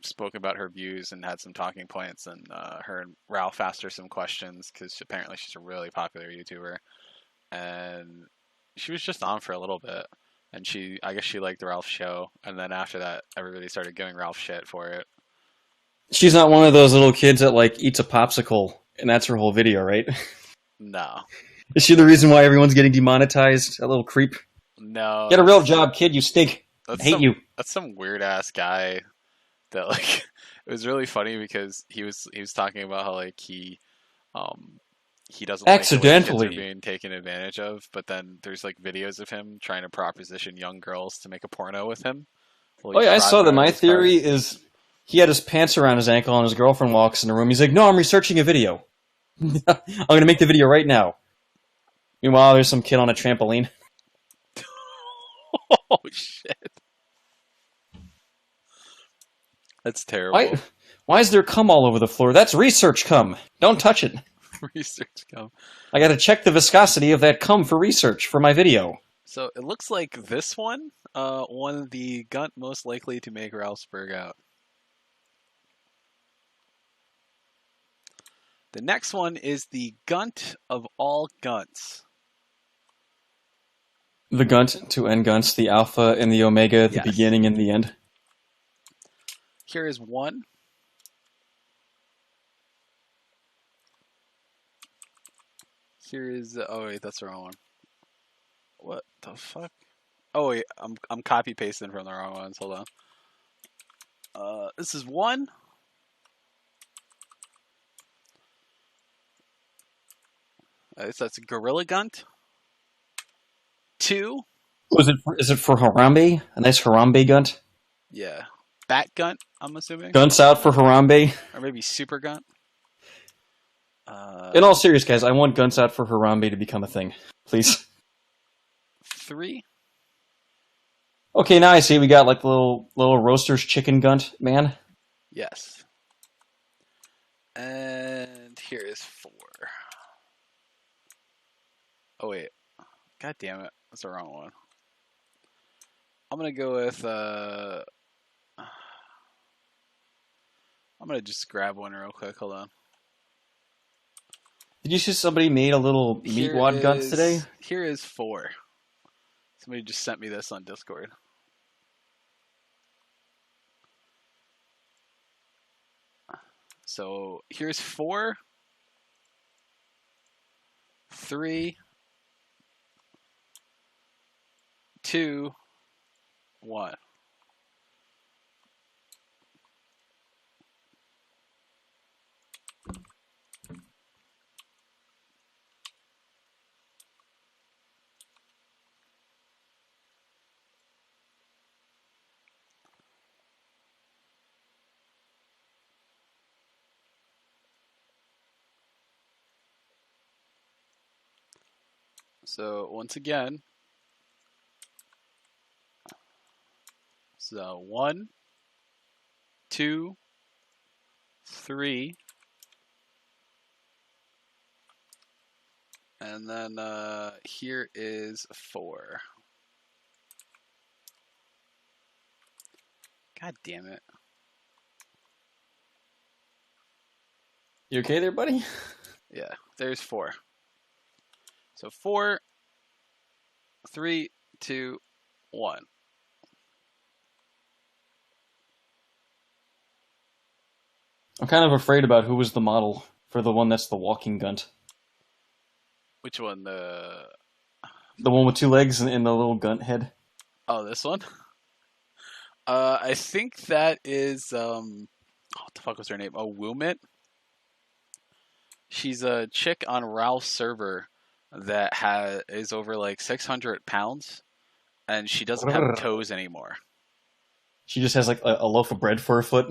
spoke about her views and had some talking points. And her and Ralph asked her some questions because apparently she's a really popular YouTuber, and she was just on for a little bit. And I guess she liked Ralph's show, and then after that, everybody started giving Ralph shit for it. She's not one of those little kids that like eats a popsicle and that's her whole video, right? No, Is she the reason why everyone's getting demonetized? That little creep. no, Get a real job, kid. You stink. I hate you. That's some weird ass guy that like it was really funny because he was talking about how like he doesn't like the way kids are Accidentally. being taken advantage of, but then there's like videos of him trying to proposition young girls to make a porno with him, fully Oh yeah, I shrouded saw that. out of My his car. theory is he had his pants around his ankle and his girlfriend walks in the room. He's like, "No, I'm researching a video. I'm going to make the video right now." Meanwhile, there's some kid on a trampoline. Oh shit, that's Why? terrible. Why is there cum all over the floor? That's research cum. Don't touch it. Research come. I got to check the viscosity of that cum for research for my video. So it looks like this one won the Gunt most likely to make Ralphsburg out. The next one is the Gunt of all Gunts. The Gunt to end Gunts, the Alpha and the Omega, the Yes. beginning and the end. Here is one. Here is oh wait, that's the wrong one. What the fuck? Oh wait, I'm copy pasting from the wrong ones. Hold on. This is one. So that's a Gorilla Gunt. Two. Is it for Harambe? A nice Harambe Gunt? Yeah. Bat Gunt, I'm assuming. Gunts out for Harambe? Or maybe Super Gunt. In all seriousness, guys, I want Gunts out for Harambe to become a thing. Please. Three. Okay, now I see we got like the little roaster's chicken Gunt, man. Yes. And here is four. Oh wait. God damn it. That's the wrong one. I'm gonna go with I'm gonna just grab one real quick. Hold on. Did you see somebody made a little meat wad Gunt today? Here is four. Somebody just sent me this on Discord. So here's four, three, two, one. So once again, so 1, 2, 3, and then here is 4. God damn it. You okay there, buddy? Yeah, there's 4. So 4, 3, 2, 1. I'm kind of afraid about who was the model for the one that's the walking Gunt. Which one? The one with 2 legs and the little Gunt head. Oh, this one? I think that is what the fuck was her name? Oh, Woomit. She's a chick on Ralph's server that is over like 600 pounds, and she doesn't have toes anymore. She just has like a loaf of bread for a foot.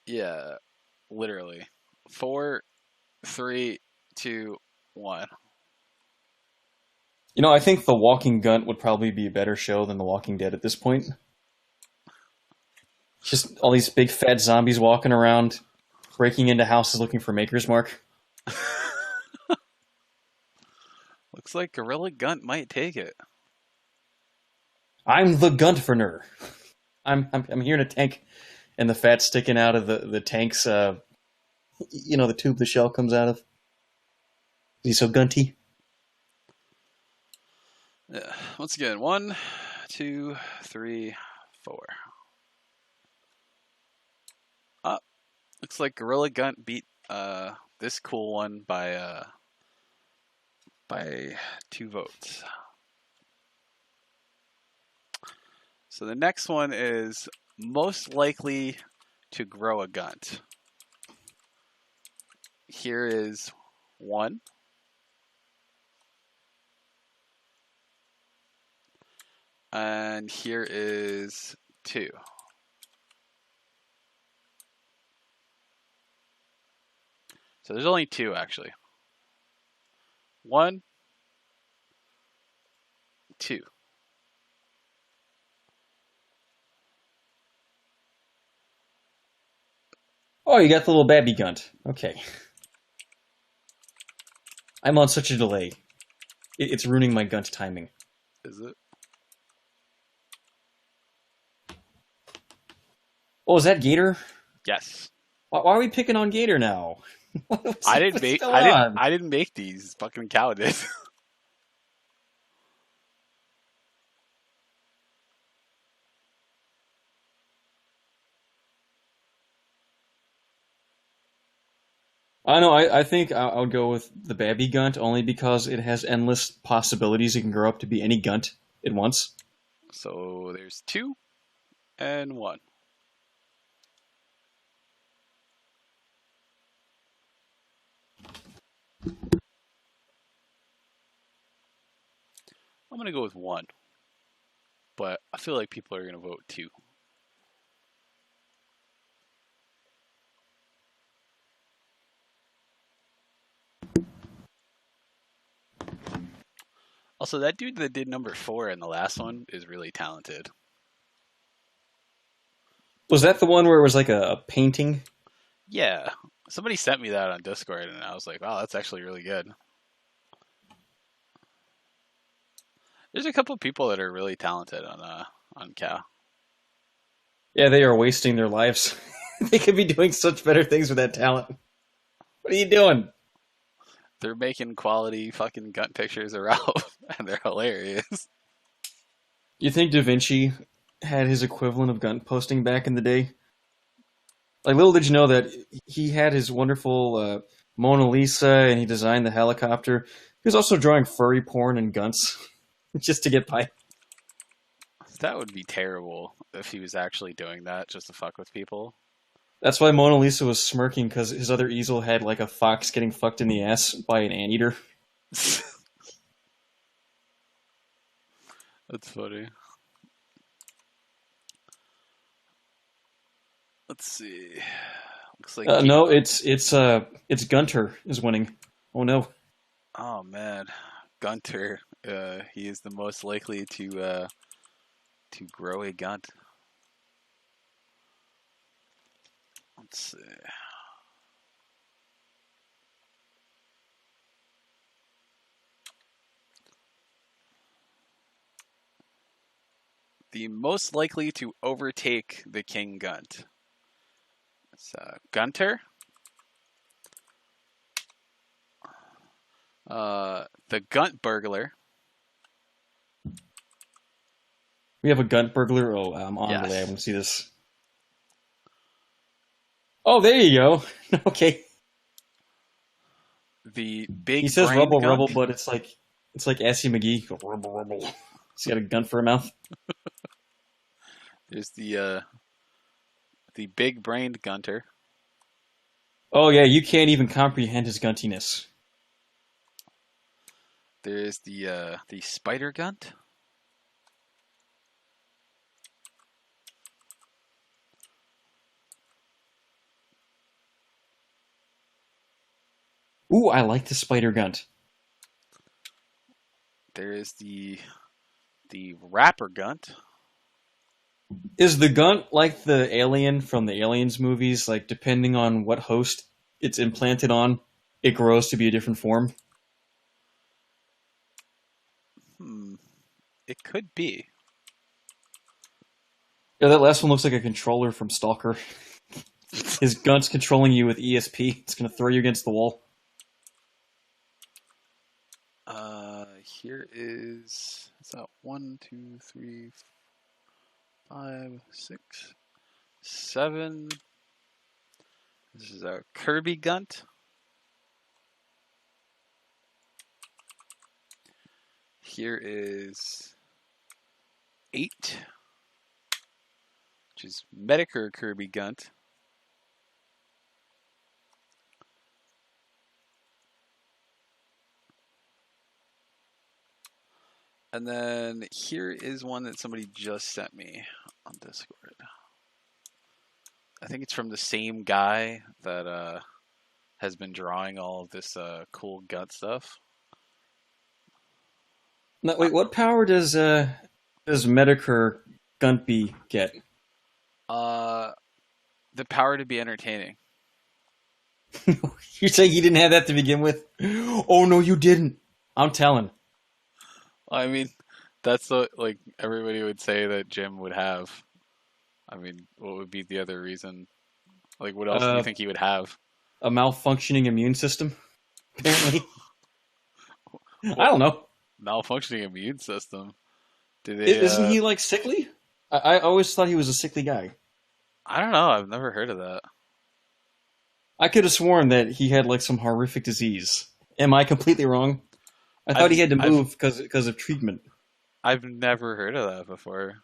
Yeah, literally. 4, 3, 2, 1. You know, I think The Walking Gunt would probably be a better show than The Walking Dead at this point. Just all these big fat zombies walking around, breaking into houses looking for Maker's Mark. Looks like Gorilla Gunt might take it. I'm the Guntferner. I'm here in a tank, and the fat sticking out of the tank's, the tube the shell comes out of. Is he so gunty? Yeah. Once again, 1, 2, 3, 4. Looks like Gorilla Gunt beat this cool one by 2 votes. So the next one is most likely to grow a Gunt. Here is 1. And here is 2. So there's only two actually. One, two. Oh, you got the little babby gunt. Okay. I'm on such a delay. It's ruining my gunt timing. Is it? Oh, is that Gator? Yes. Why are we picking on Gator now? I didn't make. What's going on? I didn't make these. Fucking cow did. I know. I think I would go with the babby gunt only because it has endless possibilities. It can grow up to be any gunt it wants. So there's two and one. I'm gonna go with one, but I feel like people are gonna vote two. Also, that dude that did number 4 in the last one is really talented. Was that the one where it was like a painting? Yeah, somebody sent me that on Discord, and I was like, "Wow, that's actually really good." There's a couple people that are really talented on Cow. Yeah, they are wasting their lives. They could be doing such better things with that talent. What are you doing? They're making quality fucking gun pictures around, and they're hilarious. You think Da Vinci had his equivalent of gun posting back in the day? Like, little did you know that he had his wonderful Mona Lisa, and he designed the helicopter. He was also drawing furry porn and guns, just to get by. That would be terrible if he was actually doing that just to fuck with people. That's why Mona Lisa was smirking, because his other easel had like a fox getting fucked in the ass by an anteater. That's funny. Let's see. Looks like No, it's Gunter is winning. Oh no. Oh man, Gunter. He is the most likely to grow a gun. Let's see. The most likely to overtake the King Gunt. It's Gunter. The Gunt Burglar. We have a gun burglar. Oh, I'm on Yes. delay. I want to see this. Oh, there you go. Okay. The Big He says Brain rubble Gunt. rubble, but it's like Assy McGee. Go, rubble rubble. He's got a gun for a mouth. There's the Big Brained Gunter. Oh yeah, you can't even comprehend his guntiness. There's the Spider Gunt. Ooh, I like the spider gunt. There is the Rapper Gunt. Is the gunt like the alien from the Aliens movies? Like, depending on what host it's implanted on, it grows to be a different form? It could be. Yeah, that last one looks like a controller from Stalker. His gunt's controlling you with ESP. It's going to throw you against the wall. Here is that 1, 2, 3, 5, 6, 7. This is our Kirby Gunt. Here is 8, which is Medicare Kirby Gunt. And then here is one that somebody just sent me on Discord. I think it's from the same guy that has been drawing all of this cool gut stuff. No, wait, what power does Medicare Gunty get? Uh, the power to be entertaining. You're saying he didn't have that to begin with? Oh no, you didn't. I'm telling. I mean, that's what like everybody would say that Jim would have. I mean, what would be the other reason? Like, what else do you think he would have? A malfunctioning immune system, apparently. I What don't know. malfunctioning immune system? Do they? Isn't he like sickly? I always thought he was a sickly guy. I don't know. I've never heard of that. I could have sworn that he had like some horrific disease. Am I completely wrong? I thought he had to move because of treatment. I've never heard of that before.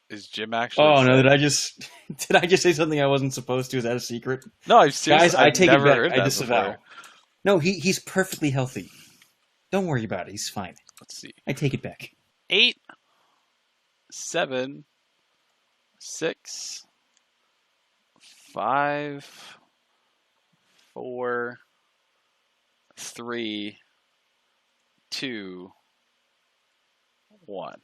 Is Jim actually? Oh no! sick? Did I just say something I wasn't supposed to? Is that a secret? No, I've seriously. Guys, I I've take it never back. heard I that disavow. before. No, he's perfectly healthy. Don't worry about it. He's fine. Let's see. I take it back. 8, 7, 6, 5, 4, 3, 2, 1.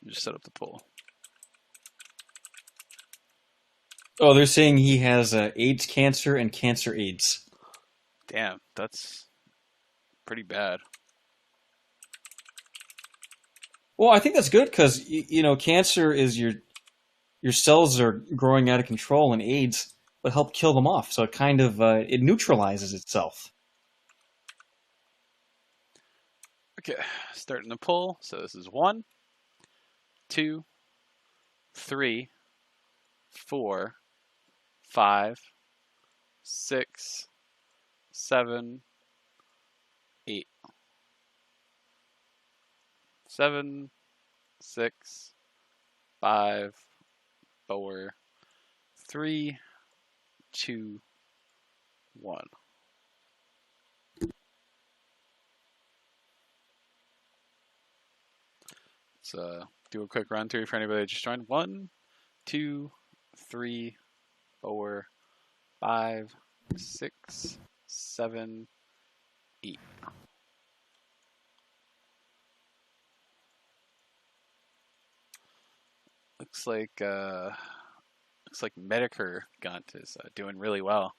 Just set up the poll. Oh, they're saying he has AIDS cancer and cancer AIDS. Damn, that's pretty bad. Well, I think that's good because cancer is your cells are growing out of control, and AIDS would help kill them off. So it kind of it neutralizes itself. Okay, starting the poll. So this is 1, 2, 3, 4, 5, 6, 7, 8. 7, 6, 5, 4, 3, 2, 1. Let's do a quick run through for anybody that just joined. 1, 2, 3, 4, 5, 6, 7, 8. Looks like Medicare Gunt is doing really well.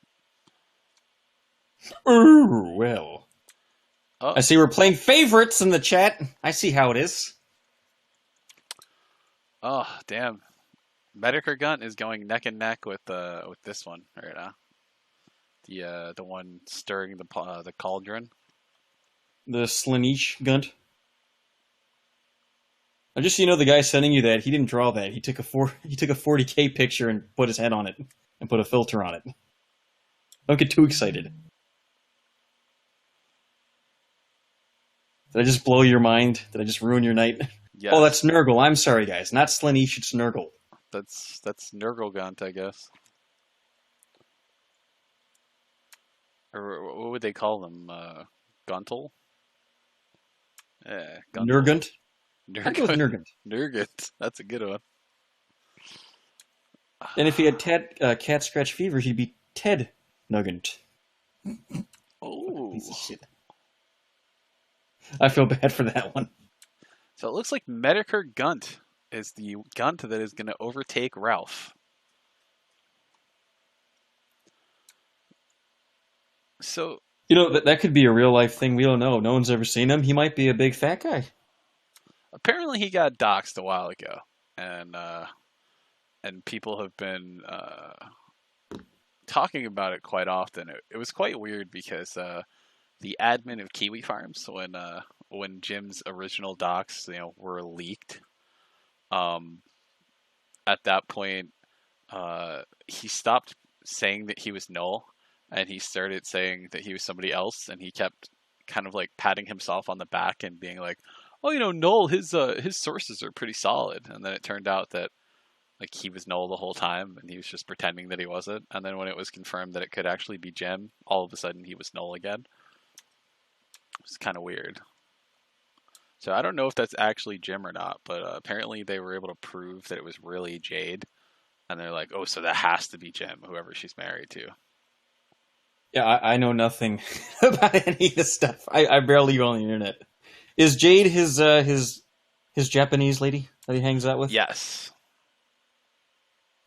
Ooh, well. Oh, I see we're playing favorites in the chat. I see how it is. oh, damn! Medicare Gunt is going neck and neck with this one right now. The one stirring the cauldron. The Slaanesh Gunt. Just so you know, the guy sending you that, he didn't draw that. He took a 40K picture and put his head on it and put a filter on it. Don't get too excited. Did I just blow your mind? Did I just ruin your night? Yes. Oh, that's Nurgle. I'm sorry, guys. Not Slaanesh, it's Nurgle. That's Nurgle Gunt, I guess. Or what would they call them? Guntle? Yeah, Guntle. Nurgunt? I go with Nurgut. Nurgunt. Nurgut. That's a good one. And if he had cat scratch fever, he'd be Ted Nugent. Oh. Piece of shit. I feel bad for that one. So it looks like Medicare Gunt is the Gunt that is going to overtake Ralph. So That could be a real life thing. We don't know. No one's ever seen him. He might be a big fat guy. apparently he got doxxed a while ago, and people have been talking about it quite often. It was quite weird because the admin of Kiwi Farms, when Jim's original docs, were leaked, at that point, he stopped saying that he was Null, and he started saying that he was somebody else, and he kept kind of like patting himself on the back and being like, "Oh, Null, his sources are pretty solid." And then it turned out that like he was Null the whole time, and he was just pretending that he wasn't. And then when it was confirmed that it could actually be Jim, all of a sudden he was Null again. It was kind of weird. So I don't know if that's actually Jim or not, but apparently they were able to prove that it was really Jade, and they're like, oh, so that has to be Jim, whoever she's married to. Yeah, I know nothing about any of this stuff. I barely go on the internet. Is Jade his Japanese lady that he hangs out with? Yes,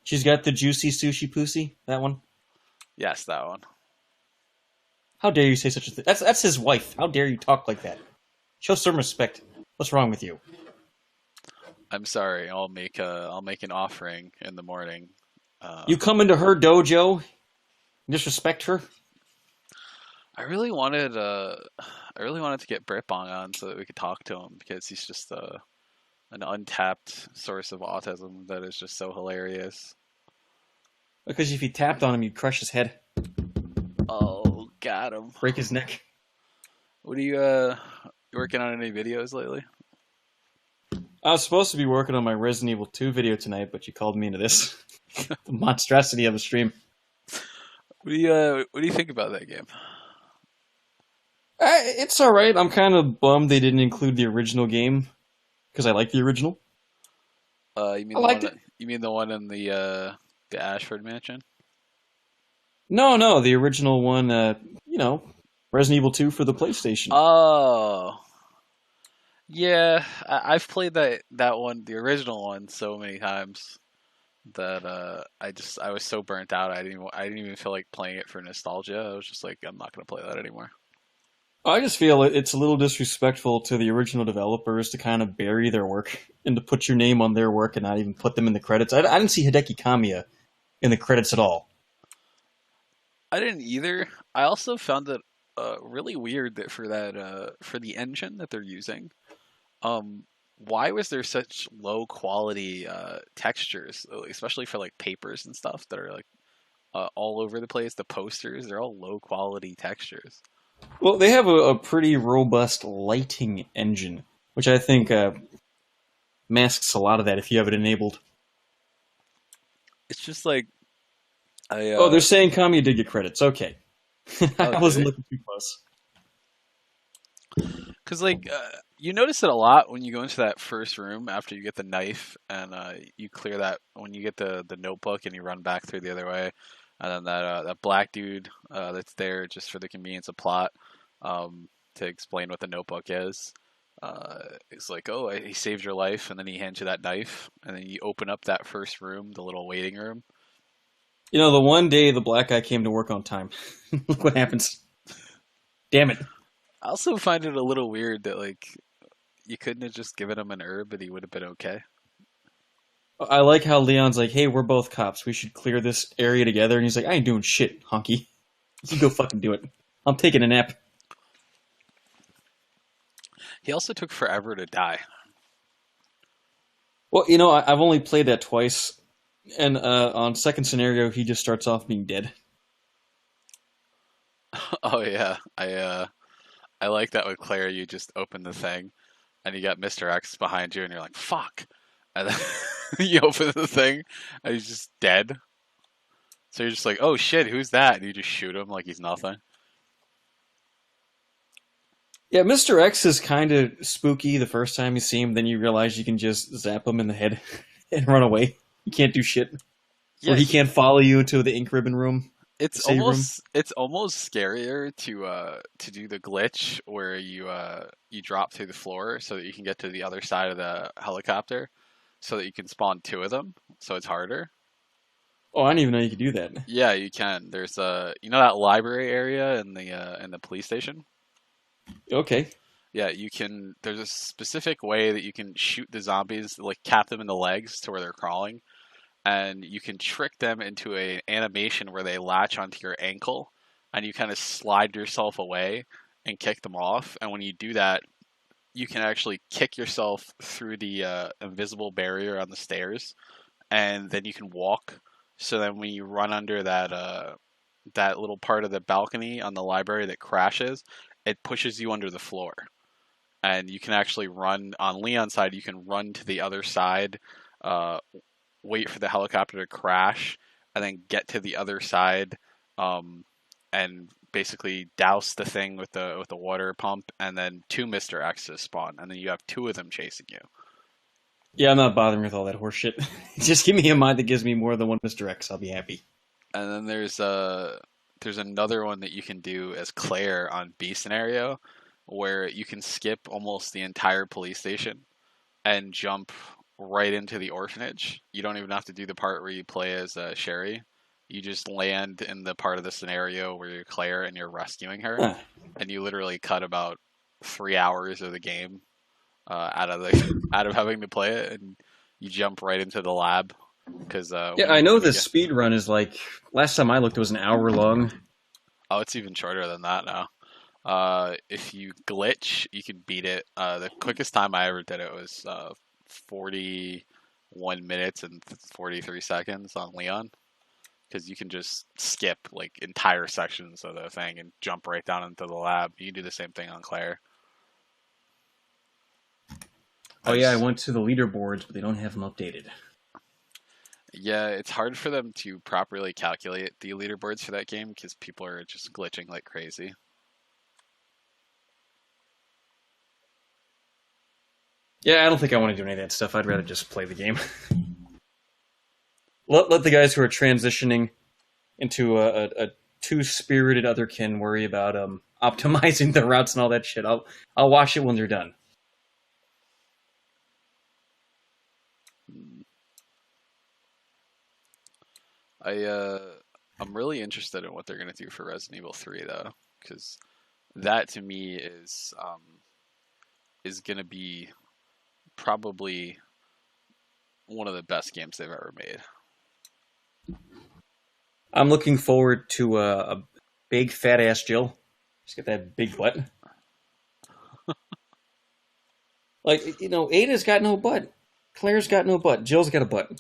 She's got the juicy sushi pussy. That one. yes, that one. How dare you say such a thing? That's his wife. How dare you talk like that? Show some respect. What's wrong with you? I'm sorry. I'll make an offering in the morning. You come into her dojo, disrespect her. I really wanted to get Britbong on so that we could talk to him because he's just an untapped source of autism that is just so hilarious. Because if you tapped on him, you'd crush his head, Oh, got him. break his neck. What are you working on any videos lately? I was supposed to be working on my Resident Evil 2 video tonight, but you called me into this. The monstrosity of a stream. What do you think about that game? It's alright. I'm kind of bummed they didn't include the original game, because I like the original. You mean I liked it. You mean the one in the Ashford Mansion? No, the original one, Resident Evil 2 for the PlayStation. Oh, yeah. I've played that one, the original one, so many times that I was so burnt out. I didn't even feel like playing it for nostalgia. I was just like, I'm not gonna play that anymore. I just feel it's a little disrespectful to the original developers to kind of bury their work and to put your name on their work and not even put them in the credits. I didn't see Hideki Kamiya in the credits at all. I didn't either. I also found it really weird that for the engine that they're using, why was there such low quality textures, especially for like papers and stuff that are like all over the place. The posters, they're all low quality textures. Well, they have a pretty robust lighting engine, which I think masks a lot of that if you have it enabled. It's just like Oh, they're saying Kamiya did get credits. Okay. I wasn't looking too close. because like you notice it a lot when you go into that first room after you get the knife and you clear that when you get the notebook and you run back through the other way, and then that black dude that's there just for the convenience of plot to explain what the notebook is. It's like, oh, he saved your life, and then he hands you that knife, and then you open up that first room, the little waiting room. You know, the one day the black guy came to work on time. Look what happens. Damn it. I also find it a little weird that like you couldn't have just given him an herb and he would have been okay. I like how Leon's like, hey, we're both cops. We should clear this area together. And he's like, I ain't doing shit, honky. You go fucking do it. I'm taking a nap. He also took forever to die. Well, you know, I've only played that twice. And on second scenario, he just starts off being dead. Oh yeah, I like that with Claire. You just open the thing, and you got Mr. X behind you, and you're like, "Fuck!" And then you open the thing, and he's just dead. So you're just like, "Oh shit, who's that?" And you just shoot him like he's nothing. Yeah, Mr. X is kind of spooky the first time you see him. Then you realize you can just zap him in the head and run away. You can't do shit. Yeah, Or he can't follow you to the ink ribbon room. it's Save room. almost scarier to do the glitch where you drop through the floor so that you can get to the other side of the helicopter, so that you can spawn two of them. So it's harder. Oh, I didn't even know you could do that. Yeah, you can. There's you know that library area in the police station. Okay. Yeah, you can. There's a specific way that you can shoot the zombies, like cap them in the legs to where they're crawling, and you can trick them into an animation where they latch onto your ankle, and you kind of slide yourself away and kick them off. And when you do that, you can actually kick yourself through the invisible barrier on the stairs, and then you can walk. So then when you run under that little part of the balcony on the library that crashes, it pushes you under the floor. And you can actually run on Leon's side. You can run to the other side, wait for the helicopter to crash, and then get to the other side, and basically douse the thing with the water pump, and then two Mr. X's spawn, and then you have two of them chasing you. Yeah, I'm not bothering with all that horse shit. Just give me a mod that gives me more than one Mr. X. I'll be happy. And then there's another one that you can do as Claire on B scenario, where you can skip almost the entire police station and jump right into the orphanage. You don't even have to do the part where you play as Sherry. You just land in the part of the scenario where you're Claire and you're rescuing her, Huh. and you literally cut about 3 hours of the game out of having to play it, and you jump right into the lab. Because Yeah, I know the speed run is like, last time I looked, it was an hour long. Oh, it's even shorter than that now. If you glitch, you can beat it. The quickest time I ever did it was 41 minutes and 43 seconds on Leon. Because you can just skip like entire sections of the thing and jump right down into the lab. You can do the same thing on Claire. Oh yeah, I went to the leaderboards, but they don't have them updated. Yeah, it's hard for them to properly calculate the leaderboards for that game because people are just glitching like crazy. Yeah, I don't think I want to do any of that stuff. I'd rather just play the game. let the guys who are transitioning into a two-spirited otherkin worry about optimizing the routes and all that shit. I'll watch it when they're done. I'm really interested in what they're gonna do for Resident Evil 3 though, because that to me is gonna be probably one of the best games they've ever made. I'm looking forward to a big fat ass Jill. Just get that big butt. Like, you know, Ada's got no butt. Claire's got no butt. Jill's got a butt.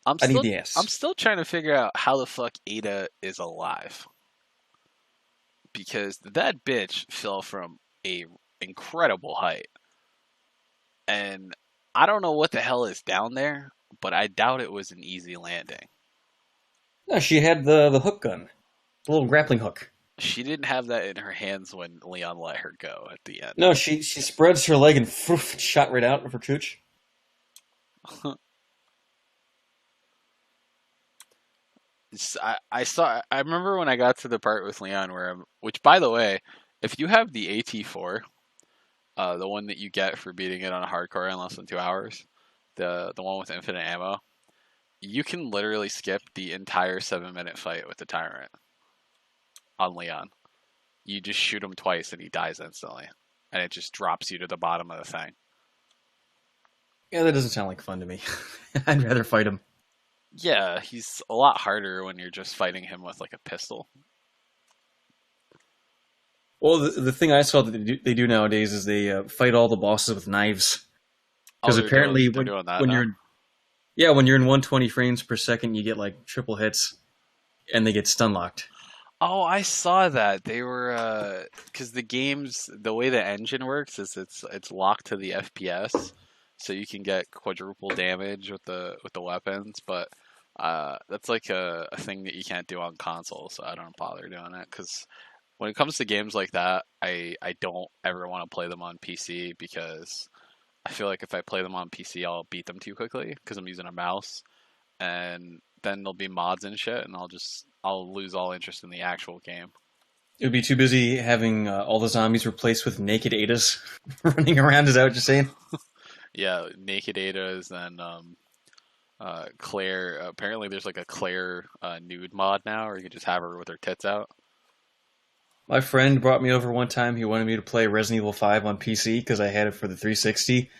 I need the ass. I'm still trying to figure out how the fuck Ada is alive. Because that bitch fell from a incredible height. And I don't know what the hell is down there, but I doubt it was an easy landing. No, she had the hook gun. The little grappling hook. She didn't have that in her hands when Leon let her go at the end. No, she spreads her leg and shot right out of her cooch. I remember when I got to the part with Leon which by the way, if you have the AT4, the one that you get for beating it on a hardcore in less than 2 hours, the one with infinite ammo, you can literally skip the entire 7-minute fight with the Tyrant on Leon. You just shoot him twice and he dies instantly, and it just drops you to the bottom of the thing. Yeah, that doesn't sound like fun to me. I'd rather fight him. Yeah, he's a lot harder when you're just fighting him with like a pistol. Well, the thing I saw that they do nowadays is they fight all the bosses with knives. Because apparently, when you're in 120 frames per second, you get like triple hits, and they get stun locked. Oh, I saw that. They were because the way the engine works is it's locked to the FPS, so you can get quadruple damage with the weapons. But that's like a thing that you can't do on console, so I don't bother doing it. Because when it comes to games like that, I don't ever want to play them on PC because I feel like if I play them on PC, I'll beat them too quickly because I'm using a mouse, and then there'll be mods and shit, and I'll lose all interest in the actual game. It would be too busy having all the zombies replaced with naked Adas running around. Is that what you're saying? Yeah, naked Adas and Claire. Apparently, there's like a Claire nude mod now, where you can just have her with her tits out. My friend brought me over one time. He wanted me to play Resident Evil 5 on PC because I had it for the 360.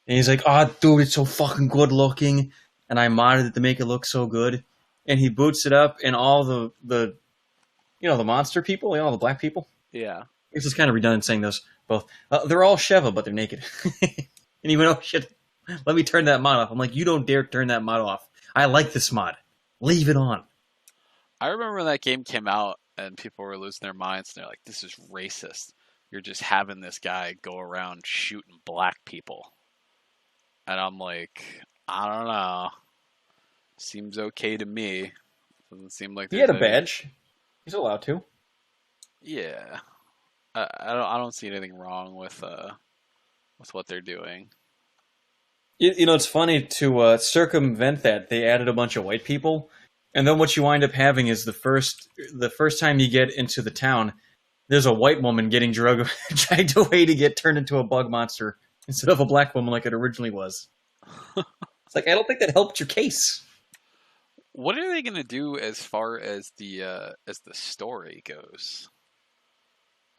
And he's like, "Oh, dude, it's so fucking good looking." And I modded it to make it look so good. And he boots it up, and all the the monster people, all the black people. Yeah. It's just kind of redundant saying those both. They're all Sheva, but they're naked. And he went, "Oh shit, let me turn that mod off." I'm like, "You don't dare turn that mod off. I like this mod. Leave it on." I remember when that game came out, and people were losing their minds, and they're like, "This is racist. You're just having this guy go around shooting black people." And I'm like, I don't know. Seems okay to me. Doesn't seem like he had a badge. He's allowed to. Yeah, I don't see anything wrong with what they're doing. You know, it's funny to circumvent that. They added a bunch of white people, and then what you wind up having is the first time you get into the town, there's a white woman getting dragged away to get turned into a bug monster instead of a black woman like it originally was. It's like I don't think that helped your case. What are they gonna do as far as the story goes?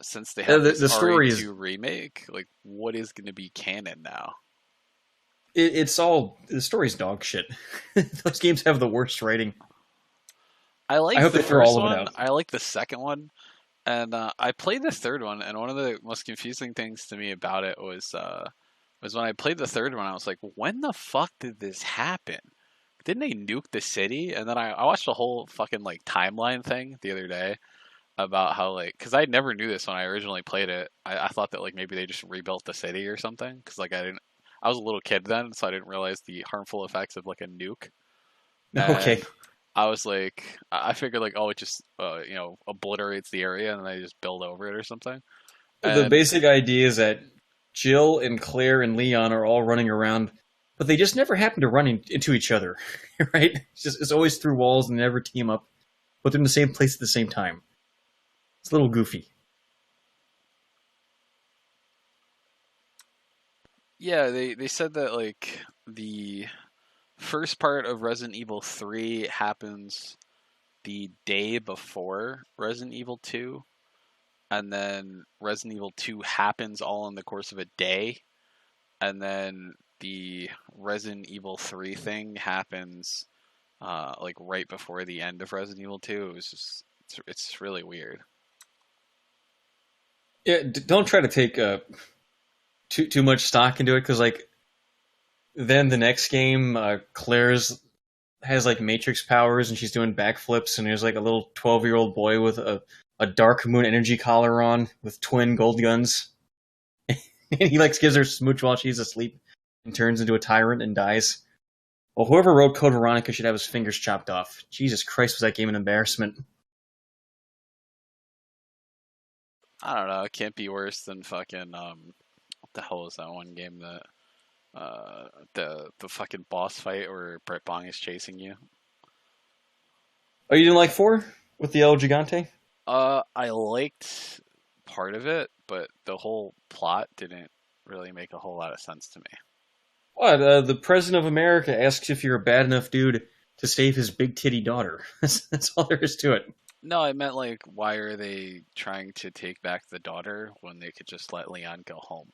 Since they have this The story is RE2 remake, like what is gonna be canon now? it's all the story's dog shit. Those games have the worst writing. I I like hope the they throw first all of it one. out. I like the second one, and I played the third one. And one of the most confusing things to me about it was when I played the third one. I was like, when the fuck did this happen? Didn't they nuke the city? And then I watched a whole fucking like timeline thing the other day about how like because I never knew this when I originally played it. I thought that like maybe they just rebuilt the city or something because like I was a little kid then, so I didn't realize the harmful effects of like a nuke. Okay. And I was like, I figured like, oh, it just obliterates the area and then they just build over it or something. The And basic idea is that Jill and Claire and Leon are all running around, but they just never happen to run into each other, right? It's always through walls and they never team up, but they're in the same place at the same time. It's a little goofy. yeah, they said that like the first part of Resident Evil 3 happens the day before Resident Evil 2, and then Resident Evil 2 happens all in the course of a day, and then the Resident Evil 3 thing happens like right before the end of Resident Evil 2. It was just it's really weird. Yeah, don't try to take too much stock into it because like then the next game, Claire's has like Matrix powers and she's doing backflips and there's like a little 12-year-old boy with a Dark Moon energy collar on with twin gold guns. And he like gives her a smooch while she's asleep and turns into a tyrant and dies. Well, whoever wrote Code Veronica should have his fingers chopped off. Jesus Christ, was that game an embarrassment? I don't know. It can't be worse than fucking what the hell is that one game that the fucking boss fight where Brett Bong is chasing you? Oh, you didn't like 4 with the El Gigante? I liked part of it, but the whole plot didn't really make a whole lot of sense to me. What? The President of America asks if you're a bad enough dude to save his big titty daughter. That's all there is to it. No, I meant like, why are they trying to take back the daughter when they could just let Leon go home?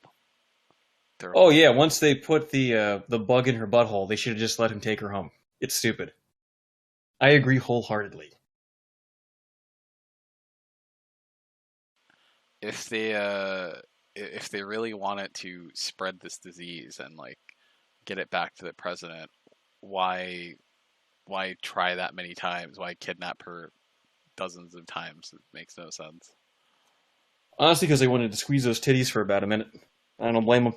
Oh yeah, once they put the bug in her butthole, they should have just let him take her home. It's stupid. I agree wholeheartedly. If they really wanted to spread this disease and like get it back to the president, why try that many times? Why kidnap her dozens of times? It makes no sense. Honestly, because they wanted to squeeze those titties for about a minute. I don't blame them.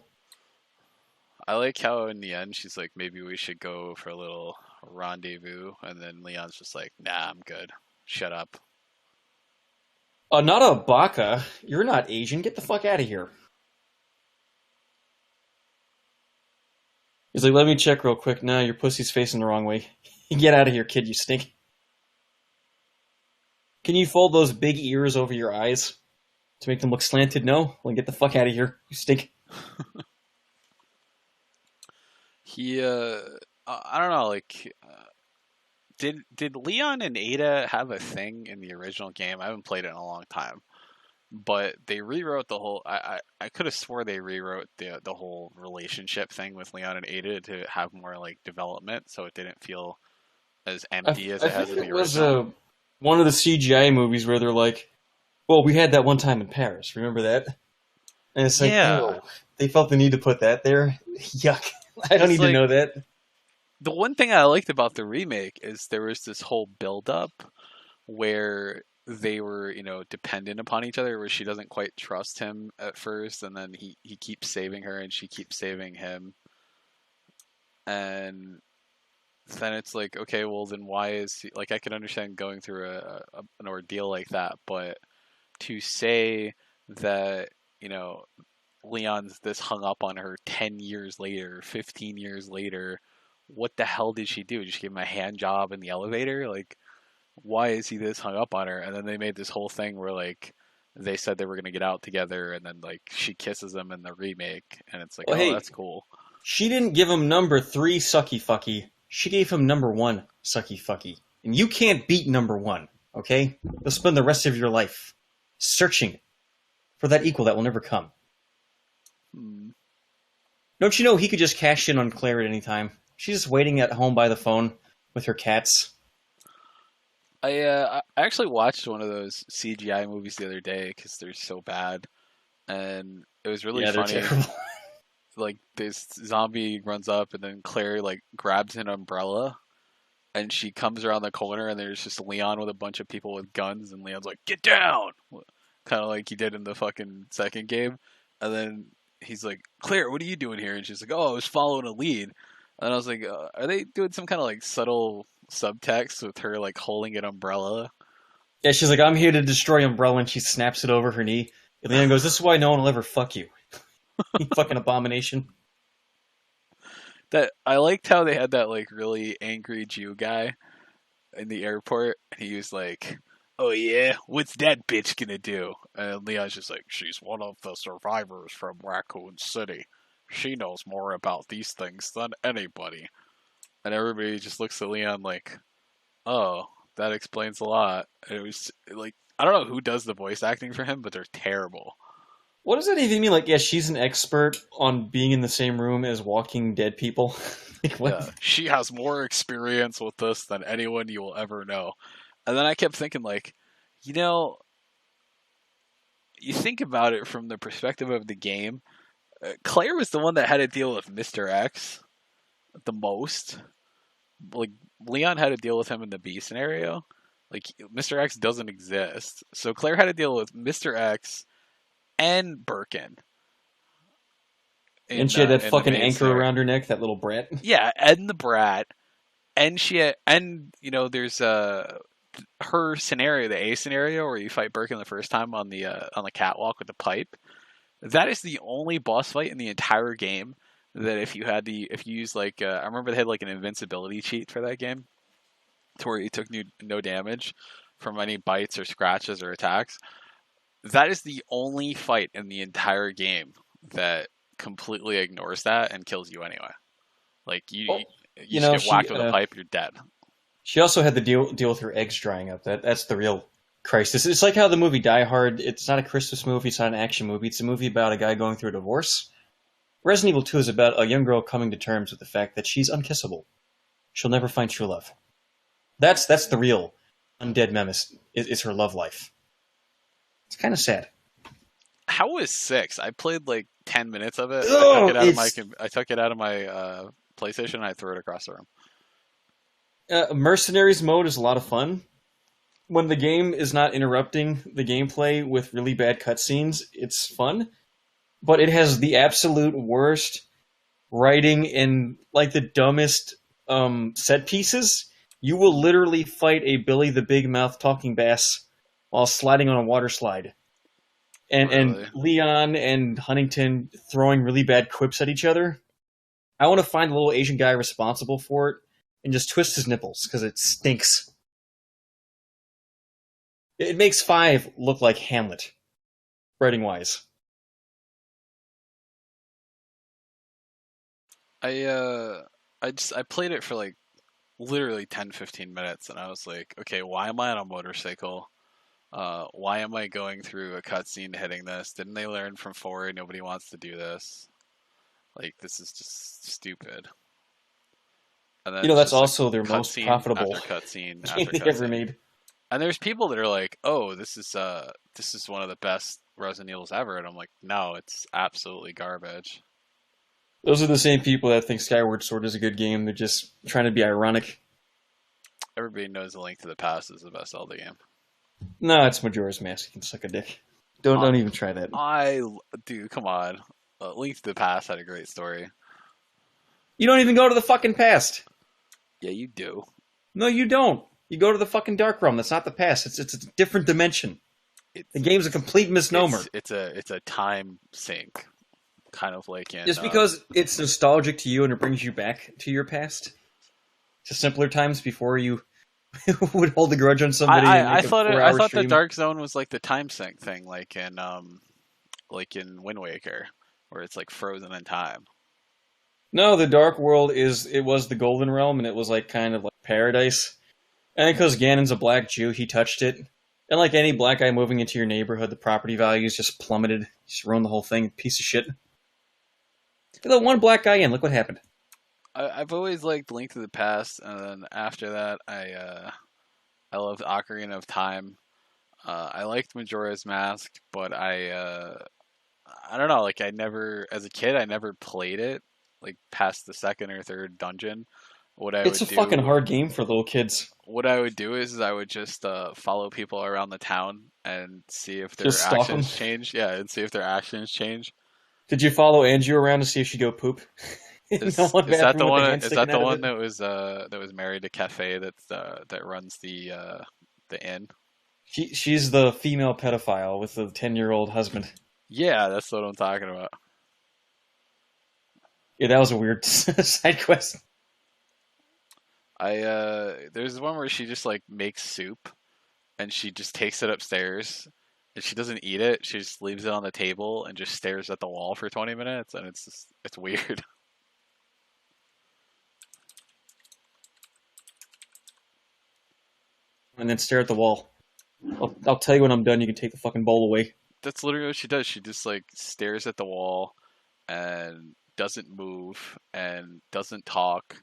I like how in the end she's like, maybe we should go for a little rendezvous, and then Leon's just like, nah, I'm good. Shut up. Not a baka. You're not Asian. Get the fuck out of here. He's like, let me check real quick. Nah, your pussy's facing the wrong way. Get out of here, kid, you stink. Can you fold those big ears over your eyes to make them look slanted? No? Well, get the fuck out of here. You stink. He, I don't know, like, did Leon and Ada have a thing in the original game? I haven't played it in a long time, but they rewrote the whole. I could have swore they rewrote the whole relationship thing with Leon and Ada to have more like development, so it didn't feel as empty as I it has think in the it was original. one of the CGI movies where they're like, well, we had that one time in Paris. Remember that? And it's like, Yeah, oh, they felt the need to put that there. Yuck. I don't because need to like know that. the one thing I liked about the remake is there was this whole build up where they were, dependent upon each other, where she doesn't quite trust him at first, and then he keeps saving her and she keeps saving him. And then it's like, okay, well then why is he like I can understand going through an ordeal like that, but to say that, Leon's this hung up on her 10 years later, 15 years later. What the hell did she do? Did she give him a hand job in the elevator? Like, why is he this hung up on her? And then they made this whole thing where, like, they said they were going to get out together, and then, like, she kisses him in the remake, and it's like, Well, oh, hey, that's cool. she didn't give him number 3 sucky fucky. She gave him number 1 sucky fucky. And you can't beat number 1, okay? You'll spend the rest of your life searching for that equal that will never come. Don't you know he could just cash in on Claire at any time? She's just waiting at home by the phone with her cats. I actually watched one of those CGI movies the other day because they're so bad, and it was really funny. They're terrible. Like, this zombie runs up, and then Claire, like, grabs an umbrella, and she comes around the corner, and there's just Leon with a bunch of people with guns, and Leon's like, "Get down!" Kind of like he did in the fucking second game. And then he's like, "Claire, what are you doing here?" And she's like, "Oh, I was following a lead." And I was like, are they doing some kind of, like, subtle subtext with her, like, holding an umbrella? Yeah, she's like, "I'm here to destroy Umbrella," and she snaps it over her knee. And Leon goes, "This is why no one will ever fuck you. You fucking abomination." That I liked how they had that, like, really angry Jew guy in the airport, and he was like, "Oh yeah, what's that bitch gonna do?" And Leon's just like, "She's one of the survivors from Raccoon City. She knows more about these things than anybody." And everybody just looks at Leon like, "Oh, that explains a lot." And it was like, I don't know who does the voice acting for him, but they're terrible. What does that even mean? Like, yeah, she's an expert on being in the same room as walking dead people. Like, what? Yeah, she has more experience with this than anyone you will ever know. And then I kept thinking, like, you think about it from the perspective of the game. Claire was the one that had to deal with Mr. X the most. Like, Leon had to deal with him in the B scenario. Like, Mr. X doesn't exist. So Claire had to deal with Mr. X and Birkin. And she had that fucking anchor around her neck, that little brat. Yeah, and the brat. And there's her scenario, the A scenario, where you fight Birkin the first time on the catwalk with the pipe. That is the only boss fight in the entire game that if you use, like, I remember they had, like, an invincibility cheat for that game, to where you took no damage from any bites or scratches or attacks. That is the only fight in the entire game that completely ignores that and kills you anyway. Like, you just get whacked with a pipe, you're dead. She also had to deal with her eggs drying up. That's the real crisis. It's like how the movie Die Hard, it's not a Christmas movie, it's not an action movie, it's a movie about a guy going through a divorce. Resident Evil 2 is about a young girl coming to terms with the fact that she's unkissable. She'll never find true love. That's the real undead menace, is her love life. It's kind of sad. How was 6? I played like 10 minutes of it. Oh, I took it out of my PlayStation and I threw it across the room. Mercenaries mode is a lot of fun. When the game is not interrupting the gameplay with really bad cutscenes, it's fun. But it has the absolute worst writing and, like, the dumbest set pieces. You will literally fight a Billy the Big Mouth talking bass while sliding on a water slide. And Leon and Huntington throwing really bad quips at each other. I want to find the little Asian guy responsible for it and just twist his nipples, because it stinks. It makes 5 look like Hamlet, writing-wise. I played it for like literally 10-15 minutes, and I was like, okay, why am I on a motorcycle? Why am I going through a cutscene hitting this? Didn't they learn from 4? Nobody wants to do this. Like, this is just stupid. And then that's also their most profitable cutscene game they ever made. And there's people that are like, "Oh, this is one of the best Resident Evils ever," and I'm like, "No, it's absolutely garbage." Those are the same people that think Skyward Sword is a good game. They're just trying to be ironic. Everybody knows The Link to the Past is the best Zelda game. No, it's Majora's Mask. You can suck a dick. Don't even try that. Dude, come on. Link to the Past had a great story. You don't even go to the fucking past. Yeah, you do. No, you don't. You go to the fucking Dark Realm. That's not the past. It's a different dimension. The it's game's a complete misnomer. it's a time sink, kind of like in Just because it's nostalgic to you and it brings you back to your past, to simpler times before you would hold a grudge on somebody and I make a thought 4 hour the stream. Dark Zone was like the time sink thing, like in Wind Waker, where it's like frozen in time. No, the Dark World it was the Golden Realm and it was like kind of like paradise. And because Ganon's a black Jew, he touched it. And like any black guy moving into your neighborhood, the property values just plummeted. Just ruined the whole thing. Piece of shit. Get that one black guy in. Look what happened. I've always liked Link to the Past, and then after that, I loved Ocarina of Time. I liked Majora's Mask, but I don't know. Like I never, as a kid, I never played it like past the second or third dungeon. What I It's would a fucking do, hard game for little kids. what I would do is I would just follow people around the town and see if their Just stalk them. actions change. Yeah, and see if their actions change. Did you follow Angie around to see if she go poop? In the one Is that bathroom the with one? the hand Is that sticking the out of one it? that was married to Cafe that runs the inn? She's the female pedophile with the 10-year-old husband. Yeah, that's what I'm talking about. Yeah, that was a weird side quest. There's one where she just like makes soup and she just takes it upstairs and she doesn't eat it. She just leaves it on the table and just stares at the wall for 20 minutes and it's weird. And then stare at the wall. I'll tell you when I'm done. You can take the fucking bowl away. That's literally what she does. She just like stares at the wall and doesn't move and doesn't talk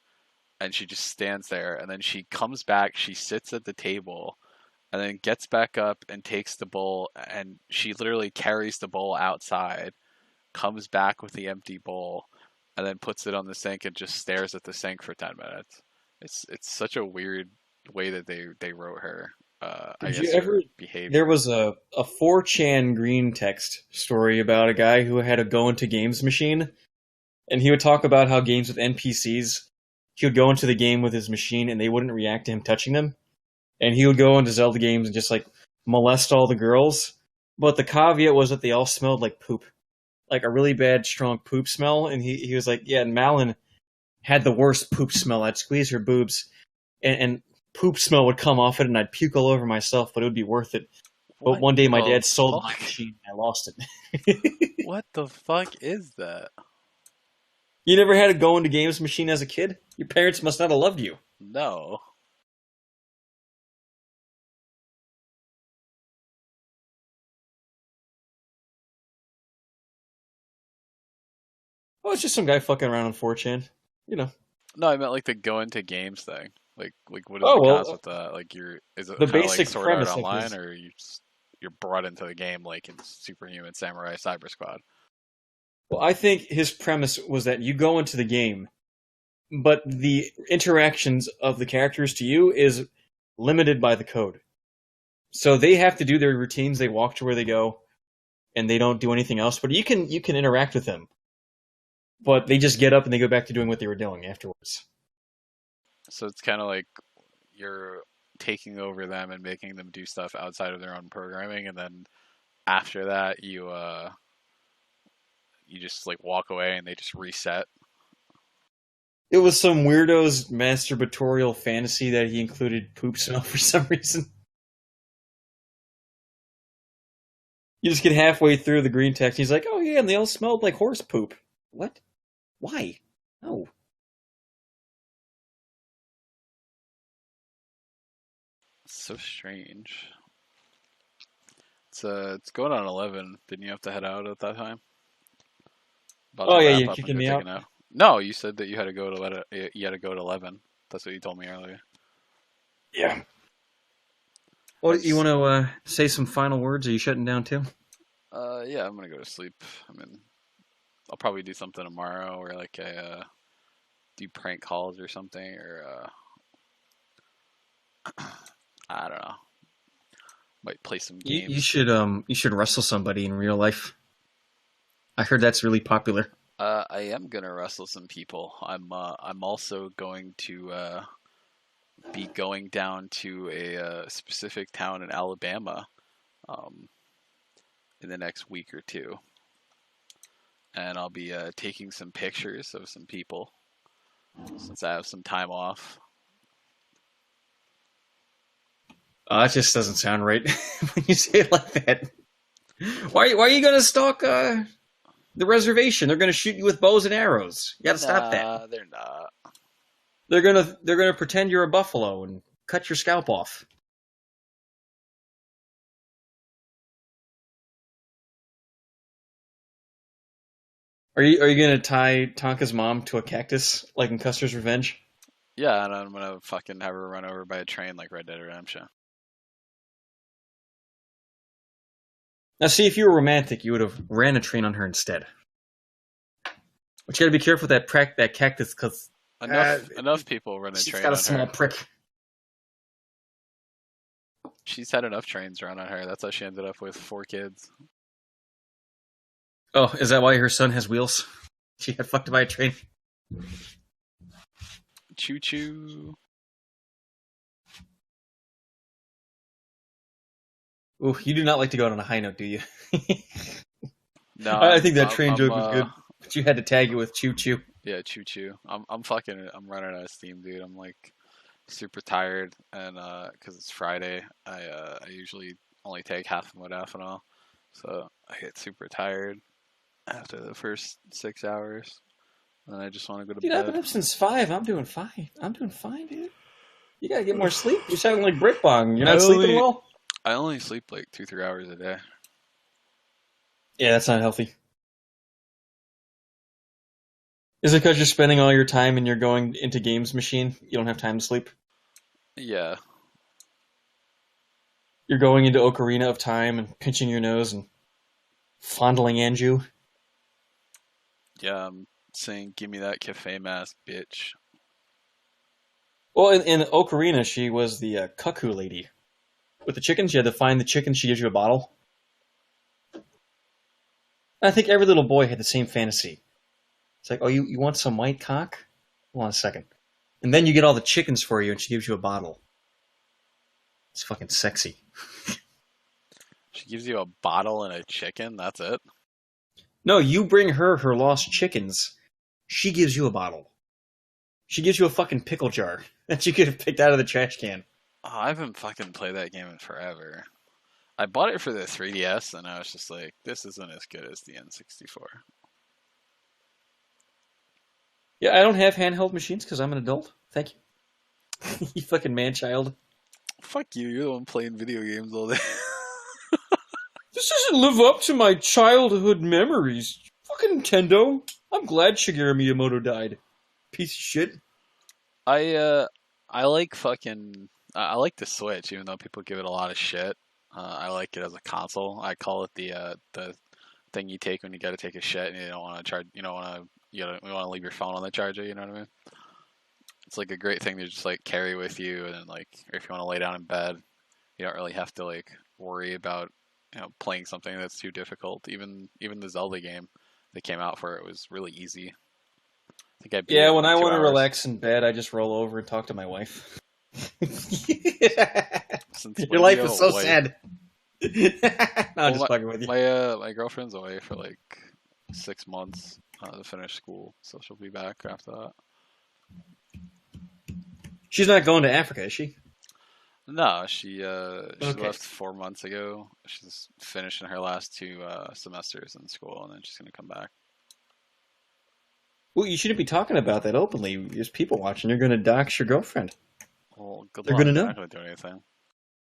and she just stands there and then she comes back, she sits at the table and then gets back up and takes the bowl and she literally carries the bowl outside, comes back with the empty bowl and then puts it on the sink and just stares at the sink for 10 minutes. It's such a weird way that they wrote her. I Did you guess ever? her There behavior. was a 4chan green text story about a guy who had a go into games machine, and he would talk about how games with NPCs, he would go into the game with his machine and they wouldn't react to him touching them, and he would go into Zelda games and just like molest all the girls. But the caveat was that they all smelled like poop, like a really bad, strong poop smell. And he was like, yeah, and Malin had the worst poop smell. I'd squeeze her boobs, and poop smell would come off it, and I'd puke all over myself, but it would be worth it. But What one day my the dad sold my fuck? machine and I lost it. What the fuck is that? You never had a go into games machine as a kid? Your parents must not have loved you. No. Oh, it's just some guy fucking around on 4chan. You know. No, I meant like the go into games thing. Like what is Oh, the well, concept of that? Like is it the kind of like basic Sword Art premise of Online, his... or you're brought into the game like in Superhuman Samurai Cyber Squad? Well, I think his premise was that you go into the game, but the interactions of the characters to you is limited by the code. So they have to do their routines, they walk to where they go, and they don't do anything else. But you can interact with them. But they just get up and they go back to doing what they were doing afterwards. So it's kind of like you're taking over them and making them do stuff outside of their own programming, and then after that you just like walk away and they just reset. It was some weirdo's masturbatorial fantasy that he included poop smell for some reason. You just get halfway through the green text, he's like, oh yeah, and they all smelled like horse poop. What? Why? No. It's so strange. It's going on 11. Didn't you have to head out at that time? About Oh to yeah, wrap you're up and kicking go me take out? a nap. No, you said that you had to go to you had to go to 11. That's what you told me earlier. Yeah. I Well, you just, want to say some final words? Are you shutting down too? yeah, I'm gonna go to sleep. I mean, I'll probably do something tomorrow, or like do prank calls or something, or I don't know. Might play some You games. should wrestle somebody in real life. I heard that's really popular. I am gonna wrestle some people. I'm also going to be going down to a specific town in Alabama. Um, in the next week or two, and I'll be taking some pictures of some people since I have some time off. That just doesn't sound right when you say it like that. Why are you going to stalk the reservation? They're going to shoot you with bows and arrows. You got to stop that. Nah, they're not. They're gonna pretend you're a buffalo and cut your scalp off. Are you gonna tie Tonka's mom to a cactus like in Custer's Revenge? Yeah, and I'm gonna fucking have her run over by a train like Red Dead Redemption. Now, see, if you were romantic, you would have ran a train on her instead. But you gotta be careful with that cactus, because Enough people run a she's train got a on small her. prick. She's had enough trains run on her. That's how she ended up with 4 kids. Oh, is that why her son has wheels? She got fucked by a train. Choo choo. Ooh, you do not like to go out on a high note, do you? No, I think that I'm- train I'm, joke was good, but you had to tag it with choo choo. Yeah, choo choo. I'm running out of steam, dude. I'm like super tired, and because it's Friday, I usually only take half of modafinil, so I get super tired after the first 6 hours, and I just want to go to Dude, I've been bed. up since 5. I'm doing fine. Dude. You gotta get more sleep. You're sounding like Brick Bong. You're not sleeping well? I only sleep like 2-3 hours a day. Yeah, that's not healthy. Is it because you're spending all your time and you're going into games machine? You don't have time to sleep? Yeah, You're going into Ocarina of Time and pinching your nose and fondling Anju? yeah. I'm saying, give me that cafe mask, bitch. Well, in Ocarina, she was the cuckoo lady. With the chickens, you had to find the chicken, she gives you a bottle. I think every little boy had the same fantasy. It's like, oh, you want some white cock? Hold on a second. And then you get all the chickens for you, and she gives you a bottle. It's fucking sexy. She gives you a bottle and a chicken. That's it. No, you bring her lost chickens. She gives you a bottle. She gives you a fucking pickle jar that you could have picked out of the trash can. Oh, I haven't fucking played that game in forever. I bought it for the 3DS, and I was just like, this isn't as good as the N64. Yeah, I don't have handheld machines because I'm an adult. Thank you. You fucking man-child. Fuck you, you're the one playing video games all day. This doesn't live up to my childhood memories. Fucking Nintendo. I'm glad Shigeru Miyamoto died. Piece of shit. I like fucking... I like the Switch, even though people give it a lot of shit. I like it as a console. I call it the thing you take when you gotta take a shit and you don't want to charge... You want to leave your phone on the charger, you know what I mean? It's like a great thing to just like carry with you, and then like if you want to lay down in bed, you don't really have to like worry about playing something that's too difficult. Even the Zelda game that came out for it was really easy. I think I beat it in when like I 2 want to hours. relax in bed, I just roll over and talk to my wife. Since Your when life do you is have so a wife? sad. No, I'm Well, just fucking with you. my girlfriend's away for like 6 months to finish school, so she'll be back after that. She's not going to Africa, is she? No, she Okay. left 4 months ago. She's finishing her last 2 semesters in school, and then she's gonna come back. Well, you shouldn't be talking about that openly. There's people watching. You're going to dox your girlfriend. Well, good They're luck. gonna know. They're not gonna do anything.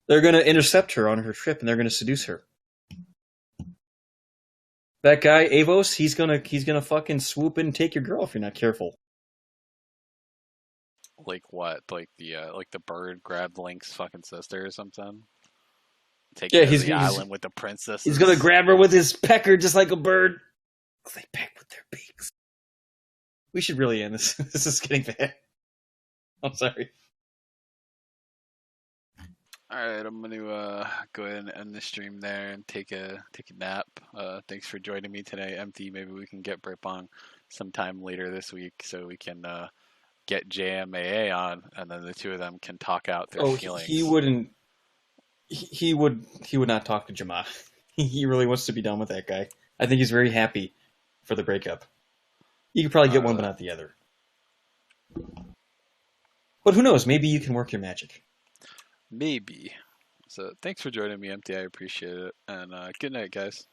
They're going to intercept her on her trip, and they're going to seduce her. That guy Avos, he's gonna fucking swoop in and take your girl if you're not careful. Like what? Like the bird grabbed Link's fucking sister or something? Take Yeah, her to he's- the he's- island with the princess. He's gonna grab her with his pecker just like a bird. They peck with their beaks. We should really end this. This is getting bad. I'm sorry. Alright, I'm gonna go ahead and end the stream there and take a nap. Thanks for joining me today, Empty. Maybe we can get Britbong sometime later this week so we can get JMAA on, and then the two of them can talk out their feelings. He wouldn't. He would not talk to Jama. he really wants to be done with that guy. I think he's very happy for the breakup. You could probably get one, but not the other. But who knows? Maybe you can work your magic. Maybe. So thanks for joining me, Empty. I appreciate it. And good night, guys.